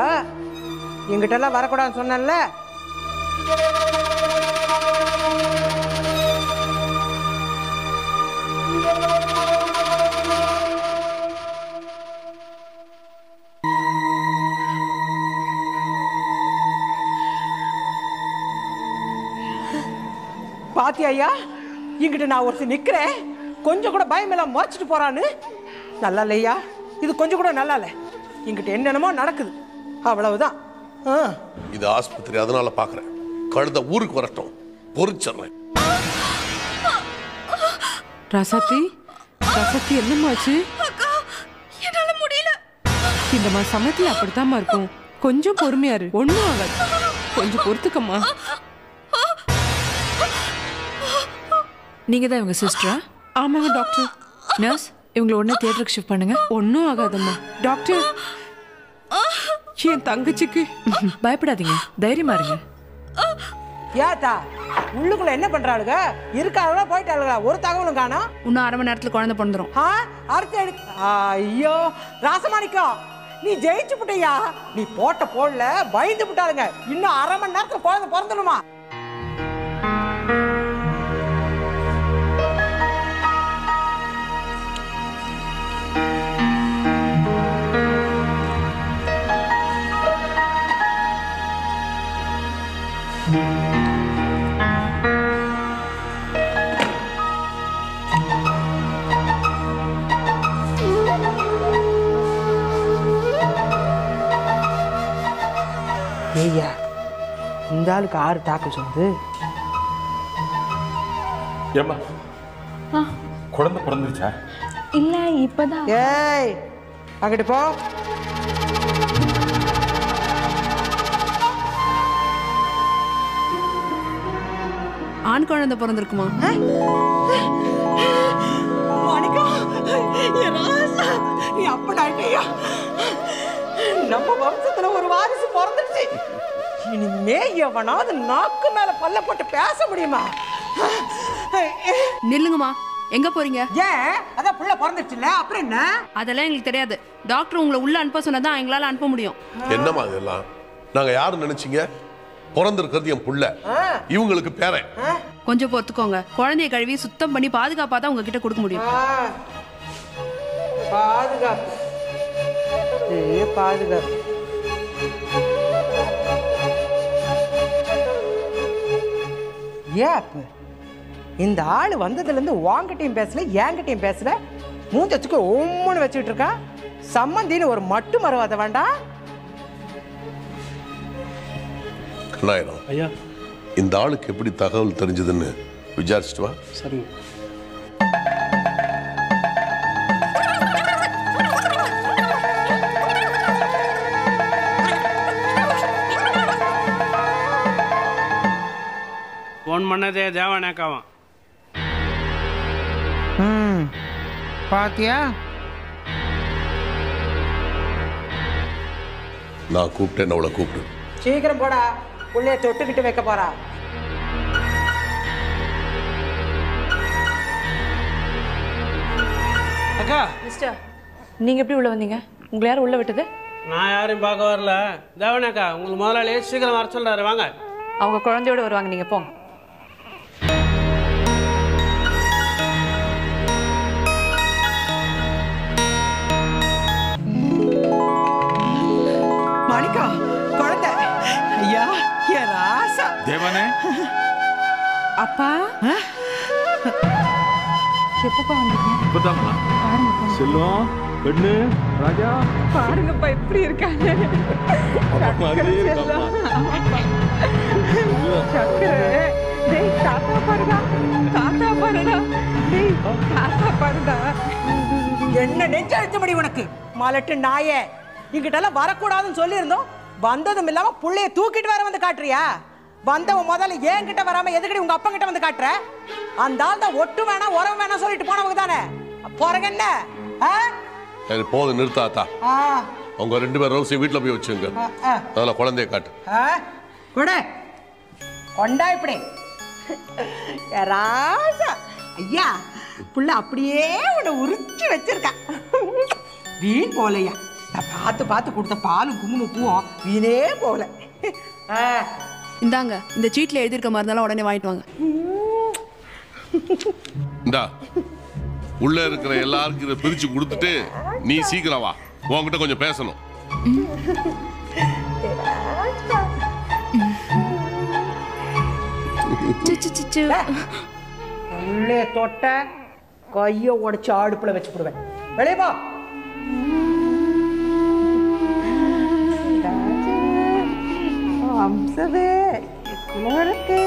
எங்கிட்டெல்லாம் வரக்கூடாதுன்னு சொன்னேன்ல. பாத்தியா ஐயா, இங்கிட்ட நான் ஒருத்தர் நிக்கிறேன், கொஞ்சம் கூட பயம் எல்லாம் முறைச்சிட்டு போறான்னு. நல்லா இல்லையா இது? கொஞ்சம் கூட நல்லா இல்லை. இங்கிட்ட என்னென்னமோ நடக்குது, அவ்வளவுதான். இது ஆஸ்பத்திரி, அதனால பாக்குறேன். கழுத ஊருக்கு வரட்டும், பொறிச்சிடுறேன். ராசாத்தி, ராசாத்தி என்னமாச்சு? என்னால முடியல. இந்த மாதிரி சமயத்துல அப்படித்தாம்மா இருக்கும். கொஞ்சம் பொறுமையா இரு, ஒண்ணும் ஆகாது. கொஞ்சம் பொறுத்துக்கம்மா. நீங்க தான் இவங்க சிஸ்டரா? ஆமாங்க டாக்டர். நர்ஸ், இவங்களை உடனே தியேட்டருக்கு ஷிஃப்ட் பண்ணுங்க. ஒன்றும் ஆகாதம்மா. டாக்டர், என் தங்கச்சிக்கு பயப்படாதீங்க, தைரியமா இருங்க. ஏத்தா, உள்ளுக்குள்ள என்ன பண்றாளுங்க? இருக்காளுங்களா போயிட்டாளுங்களா? ஒரு தகவலும் காணோம். இன்னும் 1/2 மணி நேரத்தில் குழந்தை பிறந்துடும். ஐயோ ராசமாணிக்கம், நீ ஜெயிச்சு புட்டையா? நீ போட்ட போடல பயந்து விட்டாளுங்க. இன்னும் 1/2 மணி நேரத்துல குழந்தை பிறந்துடுமா? ஐயா, இந்த ஆளுக்கு 6 டாக்கு சொல்லுது. ஏம்மா, குழந்தை பிறந்துருச்சா? இல்ல, இப்பதான். ஏய், அங்கிட்டு போ. ஆண் குழந்தை பிறந்திருக்குமா? நீ அப்படாயிட்டியா? நம்ம வம்சத்துல ஒரு வாரிசு பிறந்துருச்சு. இனிமே எவனாவது நாக்கு மேல பல்ல போட்டு பேச முடியுமா? நில்லுங்கம்மா, எங்க போறீங்க? ஏன்? அதான் புள்ள பிறந்துச்சுல, அப்புறம் என்ன? அதெல்லாம் எங்களுக்கு தெரியாது. டாக்டர் உங்களை உள்ள அனுப்ப சொன்னதான் எங்களால அனுப்ப முடியும். என்னமா இதெல்லாம்? நாங்க யாரு நினைச்சீங்க? பிறந்திருக்கிறது என் புள்ள, இவங்களுக்கு பேரன். கொஞ்சம் பொறுத்துக்கோங்க. குழந்தைய கழுவி சுத்தம் பண்ணி பாதுகாப்பா தான் உங்ககிட்ட கொடுக்க முடியும். பாதுகாப்பு, பாதுகாப்பு. ஏன் இந்த ஆளு வந்ததுல இருந்து வாங்கிட்டையும் பேசல, என்கிட்டையும் பேசல. மூஞ்சத்துக்கு ஒம்முன்னு வச்சுட்டு இருக்கா. சம்மந்தின்னு ஒரு மட்டு மறவாத வேண்டாம். கண்ணாயிரம் ஐயா, இந்த ஆளுக்கு எப்படி தகவல் தெரிஞ்சதுன்னு விசாரிச்சுட்டு வா. சரி. ஃபோன் பண்ணதே தேவானேக்காவான். பாத்தியா? நான் கூப்பிட்டேன், அவளை கூப்பிட்டு. சீக்கிரம் போடா, உள்ளே தொட்டுக்கிட்டு வைக்க போறா. அக்கா மிஸ்டர், நீங்க எப்படி உள்ள வந்தீங்க? உங்களை யார் உள்ள விட்டது? நான் யாரையும் பார்க்க வரல. தேவனேக்கா உங்களுக்கு முதலாளி சீக்கிரம் வர சொல்றாரு, வாங்க. அவங்க குழந்தையோட வருவாங்க, நீங்க போங்க. மாணிக்கா, குழந்தை. ஐயா, என் ராசா. தேவானே. அப்பா எப்பப்பா வந்தீங்க? இப்பதாம்மா. செல்லம், பெண்ணு, ராஜா. பாருங்கப்பா எப்படி இருக்காங்க. சக்கரை. டேய் தாத்தா பாருடா, தாத்தா பாருடா. டேய் தாத்தா பாருடா. என்ன நெஞ்ச அழுத்தபடி உனக்கு மலட்டு நாயே. இங்கிட்டெல்லாம் வரக்கூடாதுன்னு சொல்லியிருந்தோம். வந்ததும் இல்லாம புள்ளைய தூக்கிட்டு வர வந்து காட்டுறியா? வந்தவன் முதல்ல ஏன் கிட்ட வராம எதுக்கடி உங்க அப்பா கிட்ட வந்து காட்டுற? அந்த ஆள் தான் ஒட்டு வேணாம் உறவு வேணாம் சொல்லிட்டு போனவங்க தானே. போறங்க என்ன? சரி போதும், நிறுத்தாத்தா. அவங்க 2 பேரும் ரோசி வீட்டில் போய் வச்சுங்க. அதெல்லாம் குழந்தைய காட்டு. கூட கொண்டா இப்படி. ராசா ஐயா, புள்ள அப்படியே உன்னை உரிச்சு வச்சிருக்கா. வீண் போலையா. நான் பார்த்து பார்த்து கொடுத்த பாலும் குங்குமம் பூவும் வீணே போல. இந்தாங்க, இந்த சீட்ல எழுதிருக்க மாதிரி இருந்தாலும் உடனே வாங்கிட்டு வாங்க. இந்தா உள்ள இருக்கிற எல்லாருக்கும் இதை பிரிச்சு கொடுத்துட்டு நீ சீக்கிரம் வா, உன்கிட்ட கொஞ்சம் பேசணும். உள்ளே தொட்ட கைய உடைச்சு அடுப்புல வச்சு போடுவேன். வெளியே போ. அம்சவே இருக்கு.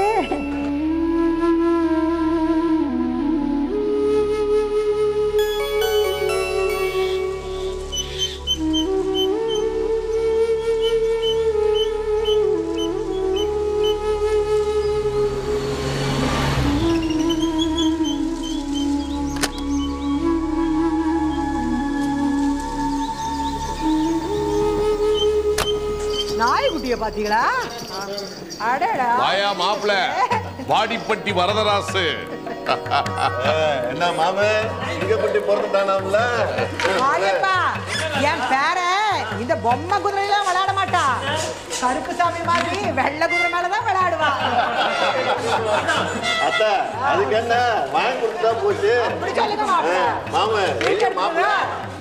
நாய்க்குட்டிய பாத்தீங்களா? அடடா வாயா மாப்பிள, வாடிப்பட்டி வரதராசு. என்ன மாமே, சிங்கப்பட்டி பிறந்துட்டானாம்ல? மாயப்பா, என் பேர இந்த பொம்மை குதிரையெல்லாம் விளையாட மாட்டா. கருப்பு சாமி மாதிரி வெள்ளை குதிரை மேலதான் விளையாடுவா. அத்தா, அதுக்கு என்ன வாங்கி கொடுத்தா போச்சு. அப்படி சொல்லுங்க மாப்பிள. மாமே, மாப்பிள.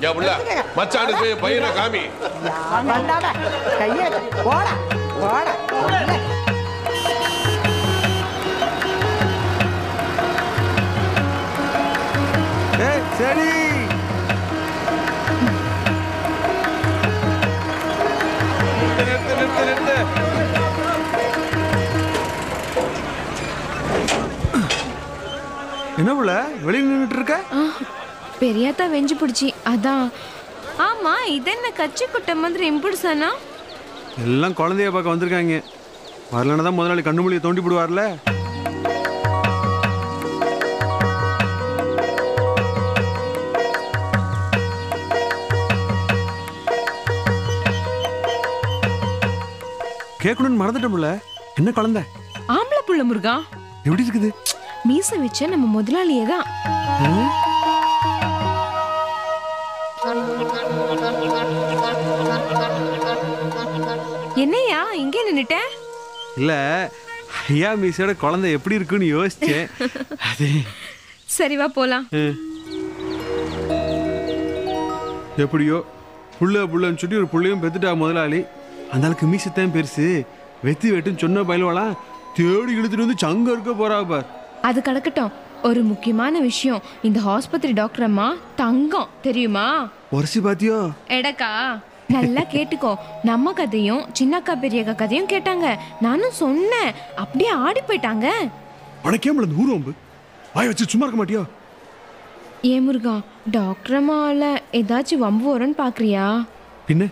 ஏன் புள்ள, மச்சானுக்கு போய் பையனை காமி. பண்ணாம கையை போட போட. சரி என்ன புள்ள வெளியே நின்றுட்டு இருக்க? பெரியாத்தா வெஞ்சு பிடிச்சி அதான். ஆமா, இது என்ன கச்சி குட்டை மாதிரி இம்புடுசானா? எல்லாம் குழந்தைய பார்க்க வந்திருக்காங்க. வரலன்னா தான் முதலாளி கண்ணு மொழியை தோண்டி போடுவார்ல. கேட்கணும்னு மறந்துட்டோம்ல. என்ன குழந்தை? ஆம்பளை புள்ள முருகா. எப்படி இருக்குது? மீச வச்ச நம்ம முதலாளியே தான். என்னையா இங்கே நின்னுட்ட? இல்ல, ஐயா மீசோட குழந்தை எப்படி இருக்குன்னு யோசிச்சேன். அது சரி வா போலாம். எப்படியோ புள்ளன்னு சொல்லி ஒரு புள்ளையும் பெத்துட்டா முதலாளி. அந்த ஆளுக்கு மீசத்தான் பெருசு. வெத்துன்னு சொன்ன பயலுவாலாம் தேடி இழுத்துட்டு வந்து சங்க இருக்க போறா பார். அது கிடக்கட்டும். ஒரு முக்கியமான விஷயம், இந்த ஆஸ்பத்திரி டாக்டர் அம்மா தங்கம் தெரியுமா? வருஷி பாத்தியோ? எடக்கா நல்லா கேட்டுக்கோ. நம்ம கதையும் சின்னக்கா பெரியக்கா கதையும் கேட்டாங்க. நானும் சொன்னேன், அப்படியே ஆடி போயிட்டாங்க. உனக்கேமல இந்த ஊரு வாய் வச்சு சும்மா இருக்க மாட்டியா? ஏன் முருகா, டாக்டர் அம்மாவில் ஏதாச்சும் வம்பு வரும்னு பார்க்குறியா? பின்ன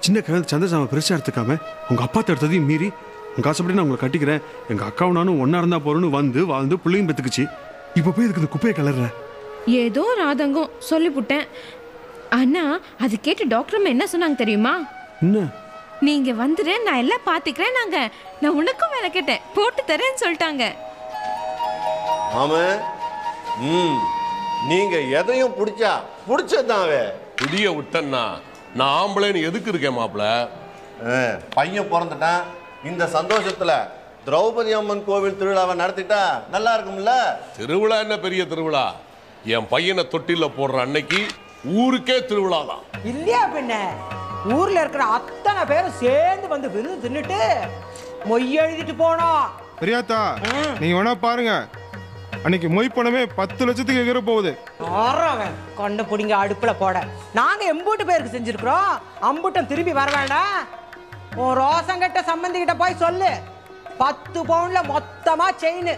சின்ன கதை சந்திரசாமி பெருசாக எடுத்துக்காம உங்கள் அப்பா எடுத்ததையும் மீறி உங்கள் ஆசைப்படி நான் உங்களை கட்டிக்கிறேன், எங்கள் அக்காவும் நானும் ஒன்றா இருந்தால் போகிறோன்னு வந்து வாழ்ந்து பிள்ளையும் பெற்றுக்குச்சு. இப்போ போய் இதுக்கு இந்த குப்பையை கலர்ற. ஏதோ ராதங்கம் சொல்லிவிட்டேன். ஆனால் அது கேட்டு டாக்டர் அம்மா என்ன சொன்னாங்க தெரியுமா? என்ன? நீங்கள் வந்துடு, நான் எல்லாம் பார்த்துக்கிறேன். நான் உனக்கும் வேலை கேட்டேன், போட்டு தரேன்னு சொல்லிட்டாங்க. ஆமா, நீங்க எதையும் பிடிச்சதாவே புதிய விட்டன்னா நான் ஆம்பளைன்னு எதுக்கு இருக்கேன் மாப்பிள்ள? பையன் பிறந்துட்டான். இந்த சந்தோஷத்துல திரௌபதி அம்மன் கோவில் திருவிழாவை நடத்திட்டா நல்லா இருக்கும்ல? திருவிழா என்ன பெரிய திருவிழா? என் பையனை தொட்டில போடுற அன்னைக்கு ஊருக்கே திருவிழா தான் இல்லையா? பின்ன ஊர்ல இருக்கிற அத்தனை பேரும் சேர்ந்து வந்து விருந்து தின்னுட்டு மொய் எழுதிட்டு போனோம். பெரியாத்தா, நீங்க வேணா பாருங்க, அன்னைக்கு மொய் பணமே 10 லட்சத்துக்கு எகிற போகுது. கொண்டு பிடிங்க அடுப்புல போட. நாங்க எம்பூட்டு பேருக்கு செஞ்சிருக்கிறோம், அம்பூட்டம் திரும்பி வர வேண்டாம். உன் ரோசங்கட்ட சம்பந்திக்கிட்ட போய் சொல்லு, 10 பவுன்ல மொத்தமா செயின்,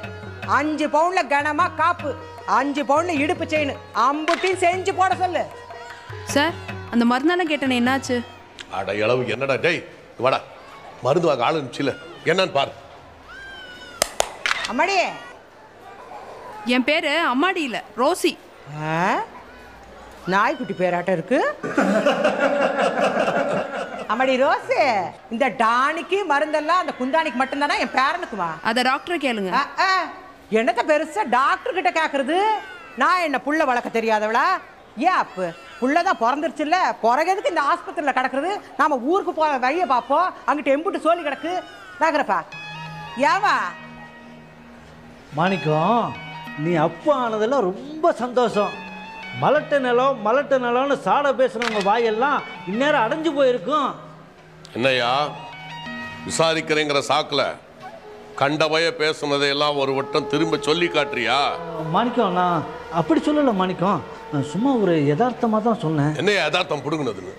5 பவுன்ல கனமா காப்பு, 5 பவுன்ல இடுப்பு செயின், அம்புட்டையும் செஞ்சு போட சொல்லு. சார், அந்த மருந்தாலும் கேட்டேனே, என்னாச்சு? அட இளவு என்னடா டேய், வாடா மருந்து வாங்க ஆளு நிச்சில என்னன்னு பாரு. அம்மாடி, என் பேரு அம்மாடி இல்ல, ரோசி. நாய்க்குட்டி பேராட்டம் இருக்கு. அம்மாடி ரோசி, இந்த டானிக்கு மருந்தெல்லாம் அந்த குந்தானிக்கு மட்டும்தானா, என் பேரனுக்குமா? அத டாக்டர் கேளுங்க. என்னத்த பெருசா டாக்டர் கிட்ட கேக்குறது? நான் என்ன புள்ள வளர்க்க தெரியாதவளா? ஏன் அப்பு புள்ளதான் பிறந்துருச்சுல்ல, பிறகு இந்த ஆஸ்பத்திரியில் கிடக்குறது? நாம ஊருக்கு போற வழியை பார்ப்போம், அங்கிட்ட எம்புட்டு சோழி கிடக்கு நாக்கிறப்பா. ஏவா மாணிக்கம், நீ அப்பா ஆனதெல்லாம் ரொம்ப சந்தோஷம். மலட்ட நிலம்னு சாட பேசுனவங்க வாயெல்லாம் இந்நேரம் அடைஞ்சு போயிருக்கும். என்னையா விசாரிக்கிறேங்கிற சாக்குல கண்டபய பேசுனதையெல்லாம் ஒரு வட்டம் திரும்ப சொல்லி காட்டுறியா? மாணிக்கம், நான் அப்படி சொல்லல மாணிக்கம், நான் சும்மா ஒரு யதார்த்தமா தான் சொன்னேன். என்ன யதார்த்தம் புடுங்குனதுன்னு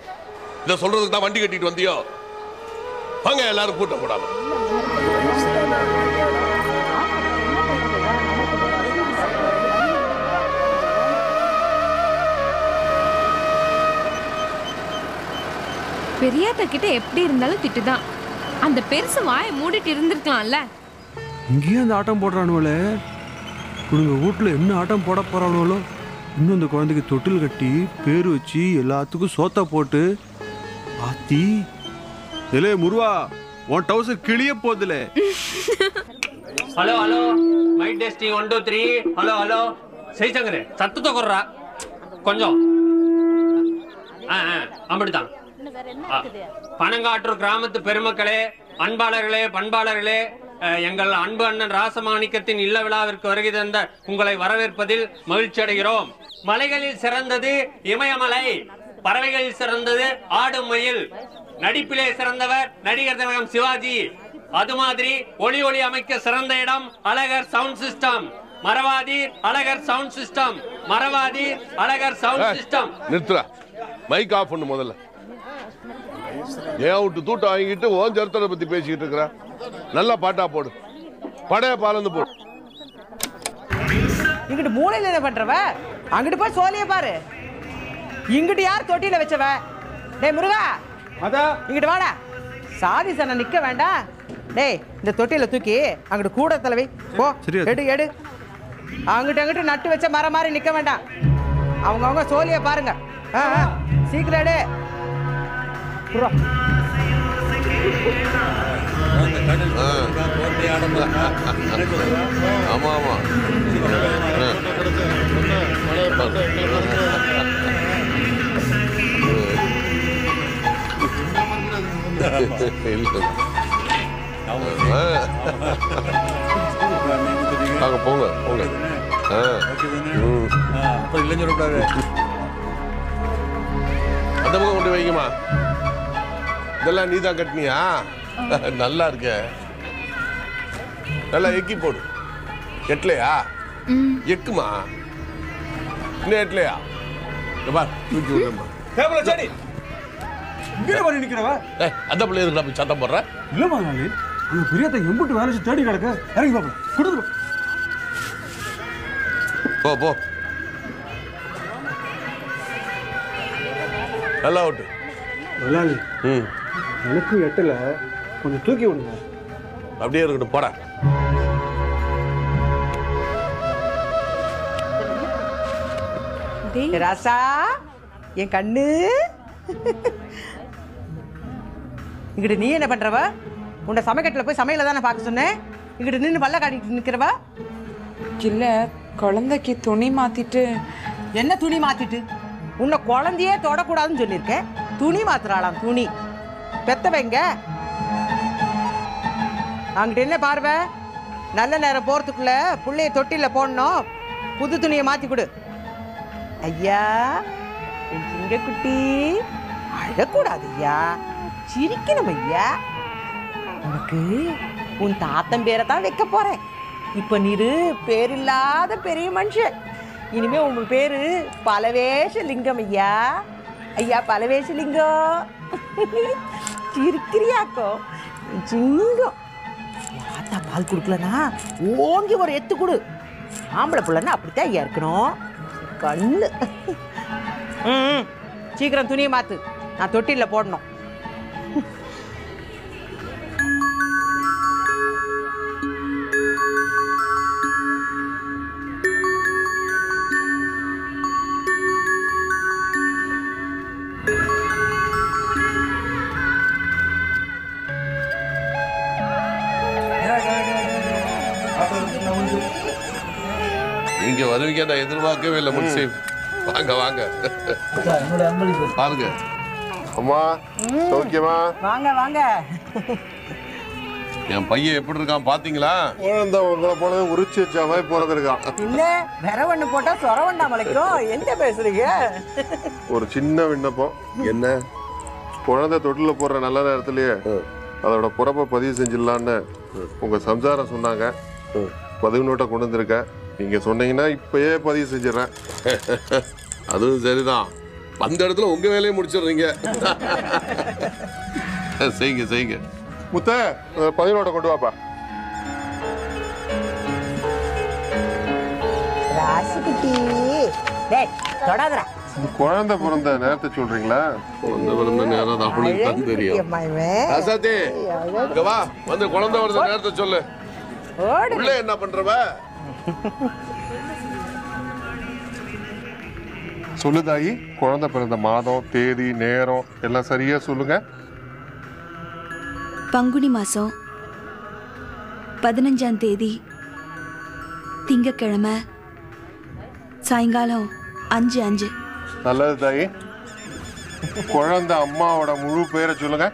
இதை சொல்றதுக்கு தான் வண்டி கட்டிட்டு வந்தியோ? வாங்க எல்லாரும் கூட்டம் போடாம. பெரியாத்த கிட்ட எப்படி இருந்தாலும் திட்டுதான். அந்த பெருசு வாயை மூடிட்டு இருந்திருக்கலாம்ல. இங்கேயே அந்த ஆட்டம் போடுறானுவலே, இவங்க வீட்டில் என்ன ஆட்டம் போட போறானுவலோ. இன்னும் அந்த குழந்தைக்கு தொட்டில் கட்டி பேர் வச்சு எல்லாத்துக்கும் சோத்தா போட்டு ஆத்தி. இல்லே முருவா, உன் டவுசர் கிளிய போதுல. Hello hello, mike testing 1 2 3. Hello hello, செய்சங்கரே சத்தத்தை குறா கொஞ்சம். அப்படிதான். பனங்காற்றூர் கிராமத்து பெருமக்களே, அன்பாளர்களே, பண்பாளர்களே, எங்கள் அன்பு அண்ணன் ராசமாணிக்கத்தின் இல்ல விழாவிற்கு வருகை தந்த உங்களை வரவேற்பதில் மகிழ்ச்சி அடைகிறோம். மலைகளில் சிறந்தது இமயமலை, பறவைகளில் சிறந்தது ஆடு மயில், நடிப்பிலே சிறந்தவர் நடிகர் திலகம் சிவாஜி. அது மாதிரி ஒளி ஒளி அமைக்க சிறந்த இடம் அழகர் சவுண்ட் சிஸ்டம். மரவாதி அழகர் சவுண்ட் சிஸ்டம். மரவாதி அழகர் சவுண்ட் சிஸ்டம். நிறுத்துறா, மைக் ஆஃப் பண்ணு முதல்ல. ஏன் விட்டு தூட்டம் வாங்கிட்டு ஓன் சரித்திரத்தை பத்தி பேசிக்கிட்டு இருக்கிற? நல்லா பாட்டா போடு, படைய பாலந்து போடு. இங்கிட்டு மூளையில என்ன பண்றவ? அங்கிட்டு போய் சோழிய பாரு. இங்கிட்டு யார் தொட்டியில வச்சவ? டேய் முருகா, இங்கிட்டு வாடா. சாதி சன நிக்க வேண்டாம். டேய், இந்த தொட்டியில தூக்கி அங்கிட்டு கூட தலைவை போ. எடு எடு. அங்கிட்டு அங்கிட்டு நட்டு வச்ச மரம் மாதிரி நிக்க வேண்டாம். அவங்க சோழிய பாருங்க. சீக்கிரம் எடு. ஆமா ஆமா, போங்க போங்க. அந்த பக்கம் கொண்டு வைங்கம்மா. இதெல்லாம் நீ தான் கட்டினியா? நல்லா இருக்க. நல்லா எக்கி போடு. கெட்டலையா? எக்குமா இன்னும் எட்லையா தூக்கி விடுமா நிக்கிறவ அந்த பிள்ளை எதுக்கு போய் சத்தம் போடுற இல்ல முதலாளி அந்த பெரியத்தை எம்புட்டு வேலை தேடி கிடக்கு இறங்கி பாப்பா கொடுத்து போ போ நல்லா விட்டு முதலாளி எனக்கு எட்டல கொஞ்சம் தூக்கி விடுங்க அப்படியே இருக்கட்டும் போட ராசா என் கண்ணு இங்கிட்ட நீ என்ன பண்றவ உன்னை சமைக்கட்டில் போய் சமையல தானே பார்க்க சொன்னேன் இங்கிட்ட நின்று பல்ல காட்டிட்டு நிற்கிறவ இல்லை குழந்தைக்கு துணி மாத்திட்டு. என்ன துணி மாத்திட்டு? உன்னை குழந்தையே தொடக்கூடாதுன்னு சொல்லியிருக்கேன். துணி மாத்துறாளாம் துணி. பெத்தவைங்க அங்கிட்ட என்ன பார்வை? நல்ல நேரம் போறதுக்குள்ள பிள்ளைய தொட்டில போடணும். புது துணியை மாத்தி கொடு. ஐயா என் சிங்க குட்டி அழக்கூடாது ஐயா, சிரிக்கணும் ஐயா. உனக்கு உன் தாத்தன் பேரை தான் வைக்க போறேன். இப்ப நீரு பேரில்லாத பெரிய மனுஷன். இனிமே உங்க பேரு பலவேஷ லிங்கம் ஐயா. ஐயா பலவேஷ லிங்கம். சிரிக்கிறியாக்கோ சிங்கம். யாத்தா பால் கொடுக்கலனா ஓங்கி ஒரு எத்து கொடு. ஆம்பளை பிள்ளைன்னா அப்படித்தான் ஐயா இருக்கணும். கண்ணு. சீக்கிரம் துணியை மாத்து, நான் தொட்டில போடணும். நீங்க வருவீங்க நான் எதிர்பார்க்கவே இல்லை முன்சி. வாங்க வாங்க பாருங்க. அம்மா சௌக்கியமா? வாங்க வாங்க. என் பையன் எப்படி இருக்கான் பாத்தீங்களா? குழந்தை உங்களை போல உரிச்சு வச்ச மாதிரி பிறந்திருக்கான். இல்ல விரவண்ணு போட்டா சொரவண்டா மலைக்கும். எங்க பேசுறீங்க? ஒரு சின்ன விண்ணப்பம். என்ன? குழந்தை தொட்டில போடுற நல்ல நேரத்திலேயே அதோட பிறப்பை பதிவு செஞ்சிடலான்னு உங்க சம்சாரம் சொன்னாங்க. பதிவு நோட்டை கொண்டு வந்திருக்கேன். நீங்க சொன்னீங்கன்னா இப்பயே பதிவு செஞ்சிடறேன். அதுவும் சரிதான். வந்த இடத்துல உங்க வேலையை முடிச்சிடுறீங்க. செய்யுங்க செய்யுங்க. முத்த பதிவு நோட்டை கொண்டு வாப்பா. ராசிக்குட்டி டேய் தொடாதடா. குழந்தை பிறந்த நேரத்தை சொல்றீங்களா? குழந்தை பிறந்த நேரம் அவளுக்கு தான் தெரியும். ராசாத்தி இங்க வா, வந்து குழந்தை பிறந்த நேரத்தை சொல்லு. உள்ள என்ன பண்றவ? சொல்லு தாயி. குழந்தை பிறந்த மாதம் தேதி நேரம் எல்லாம் சரியா சொல்லுங்க. பங்குனி மாசம் 15ஆம் தேதி திங்கக்கிழமை சாயங்காலம் 5:05. நல்லது தாயி. குழந்தை அம்மாவோட முழு பேரை சொல்லுங்க.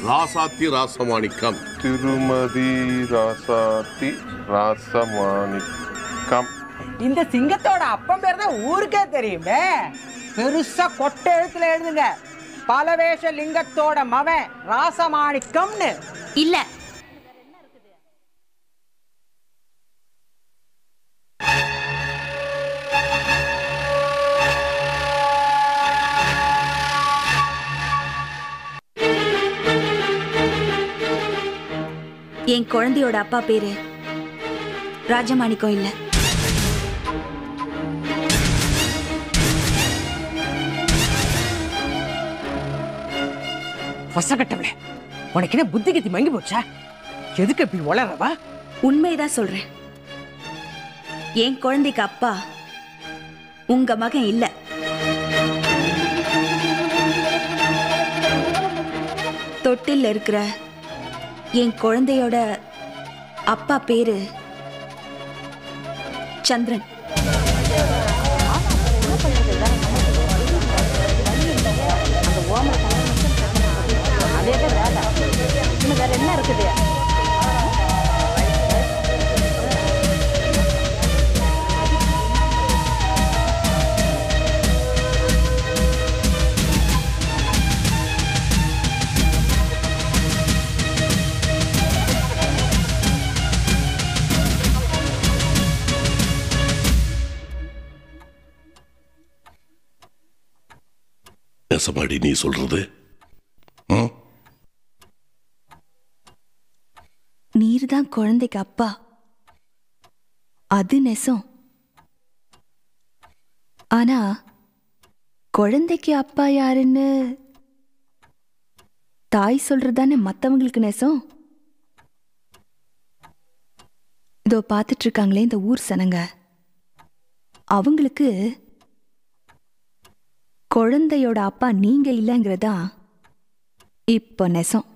ராசாத்தி ராசமாணிக்கம். திருமதி ராசாத்தி ராசமாணிக்கம். இந்த சிங்கத்தோட அப்பன் பேர் தான் ஊருக்கே தெரியுமே. பெருசா கொட்டை எழுத்துல எழுதுங்க. பலவேஷ லிங்கத்தோட மவன் ராசமாணிக்கம்னு. இல்ல என் குழந்தையோட அப்பா பேரு ராஜமாணிக்கம் இல்ல. வசகட்டவளே, உனக்கு என்ன புத்தி கத்தி மங்கி போச்சா? எதுக்கு இப்படி வளரவா? உண்மைதான் சொல்றேன். என் குழந்தைக்கு அப்பா உங்க மகன் இல்ல. தொட்டில் இருக்கிற என் குழந்தையோட அப்பா பேரு சந்திரன். வேற என்ன இருக்குது? வித்தியாசமாடி நீ சொல்றது. நீர் தான் குழந்தைக்கு அப்பா, அது நெசம். ஆனா குழந்தைக்கு அப்பா யாருன்னு தாய் சொல்றதானே மத்தவங்களுக்கு நெசம். இதோ பார்த்துட்டு இருக்காங்களே இந்த ஊர் சனங்க, அவங்களுக்கு குழந்தையோட அப்பா நீங்க இல்லைங்கிறதா இப்போ நெசம்.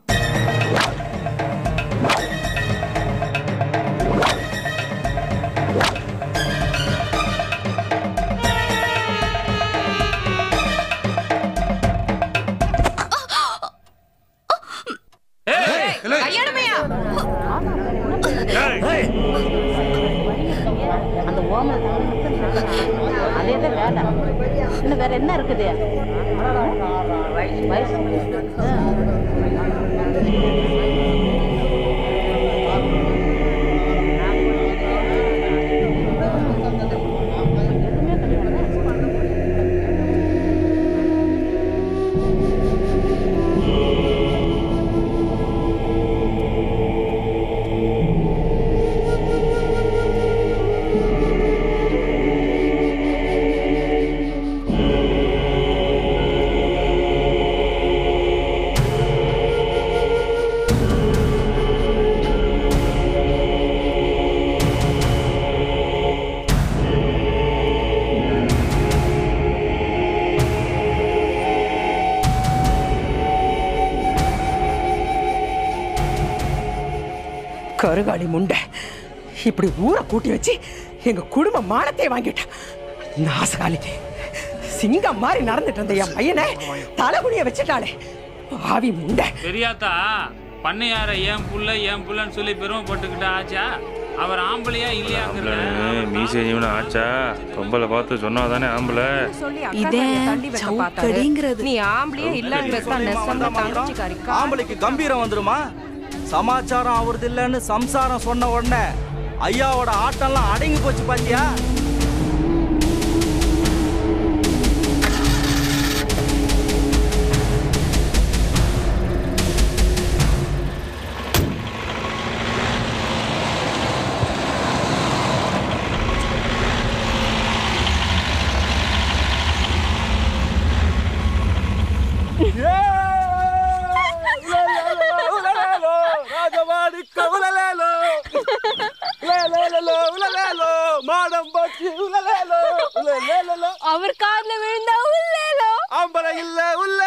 அந்த ஓம அதே தான் வேலை. இன்னும் வேற என்ன இருக்குது? வயசு கருகாலி முண்டை இப்படி ஊரை கூட்டி வச்சு எங்க குடும்ப மானத்தை வாங்கிட்டான். நாசகாலி சிங்கம் மாதிரி நடந்துட்டு இருந்த என் பையனை தலைகுனிய வச்சுட்டாளே ஆவி முண்டை. பெரியாத்தா பண்ணையார என் புள்ளன்னு சொல்லி பெருமைப்பட்டுக்கிட்ட ஆச்சா? அவர் ஆம்பளையா இல்லையாங்கிறத மீசை ஜீவன ஆச்சா? பொம்பளை பார்த்து சொன்னாதானே ஆம்பளை. நீ ஆம்பளையே இல்லங்கிறது. ஆம்பளைக்கு கம்பீரம் வந்துருமா? சமாச்சாரம் அவரது இல்லைன்னு சம்சாரம் சொன்ன உடனே ஐயாவோட ஆட்டம்லாம் அடங்கி போச்சு பாத்தியா? அவர் காதுல விழுந்தா உள்ளேலோ ஆம்பளை இல்ல உள்ள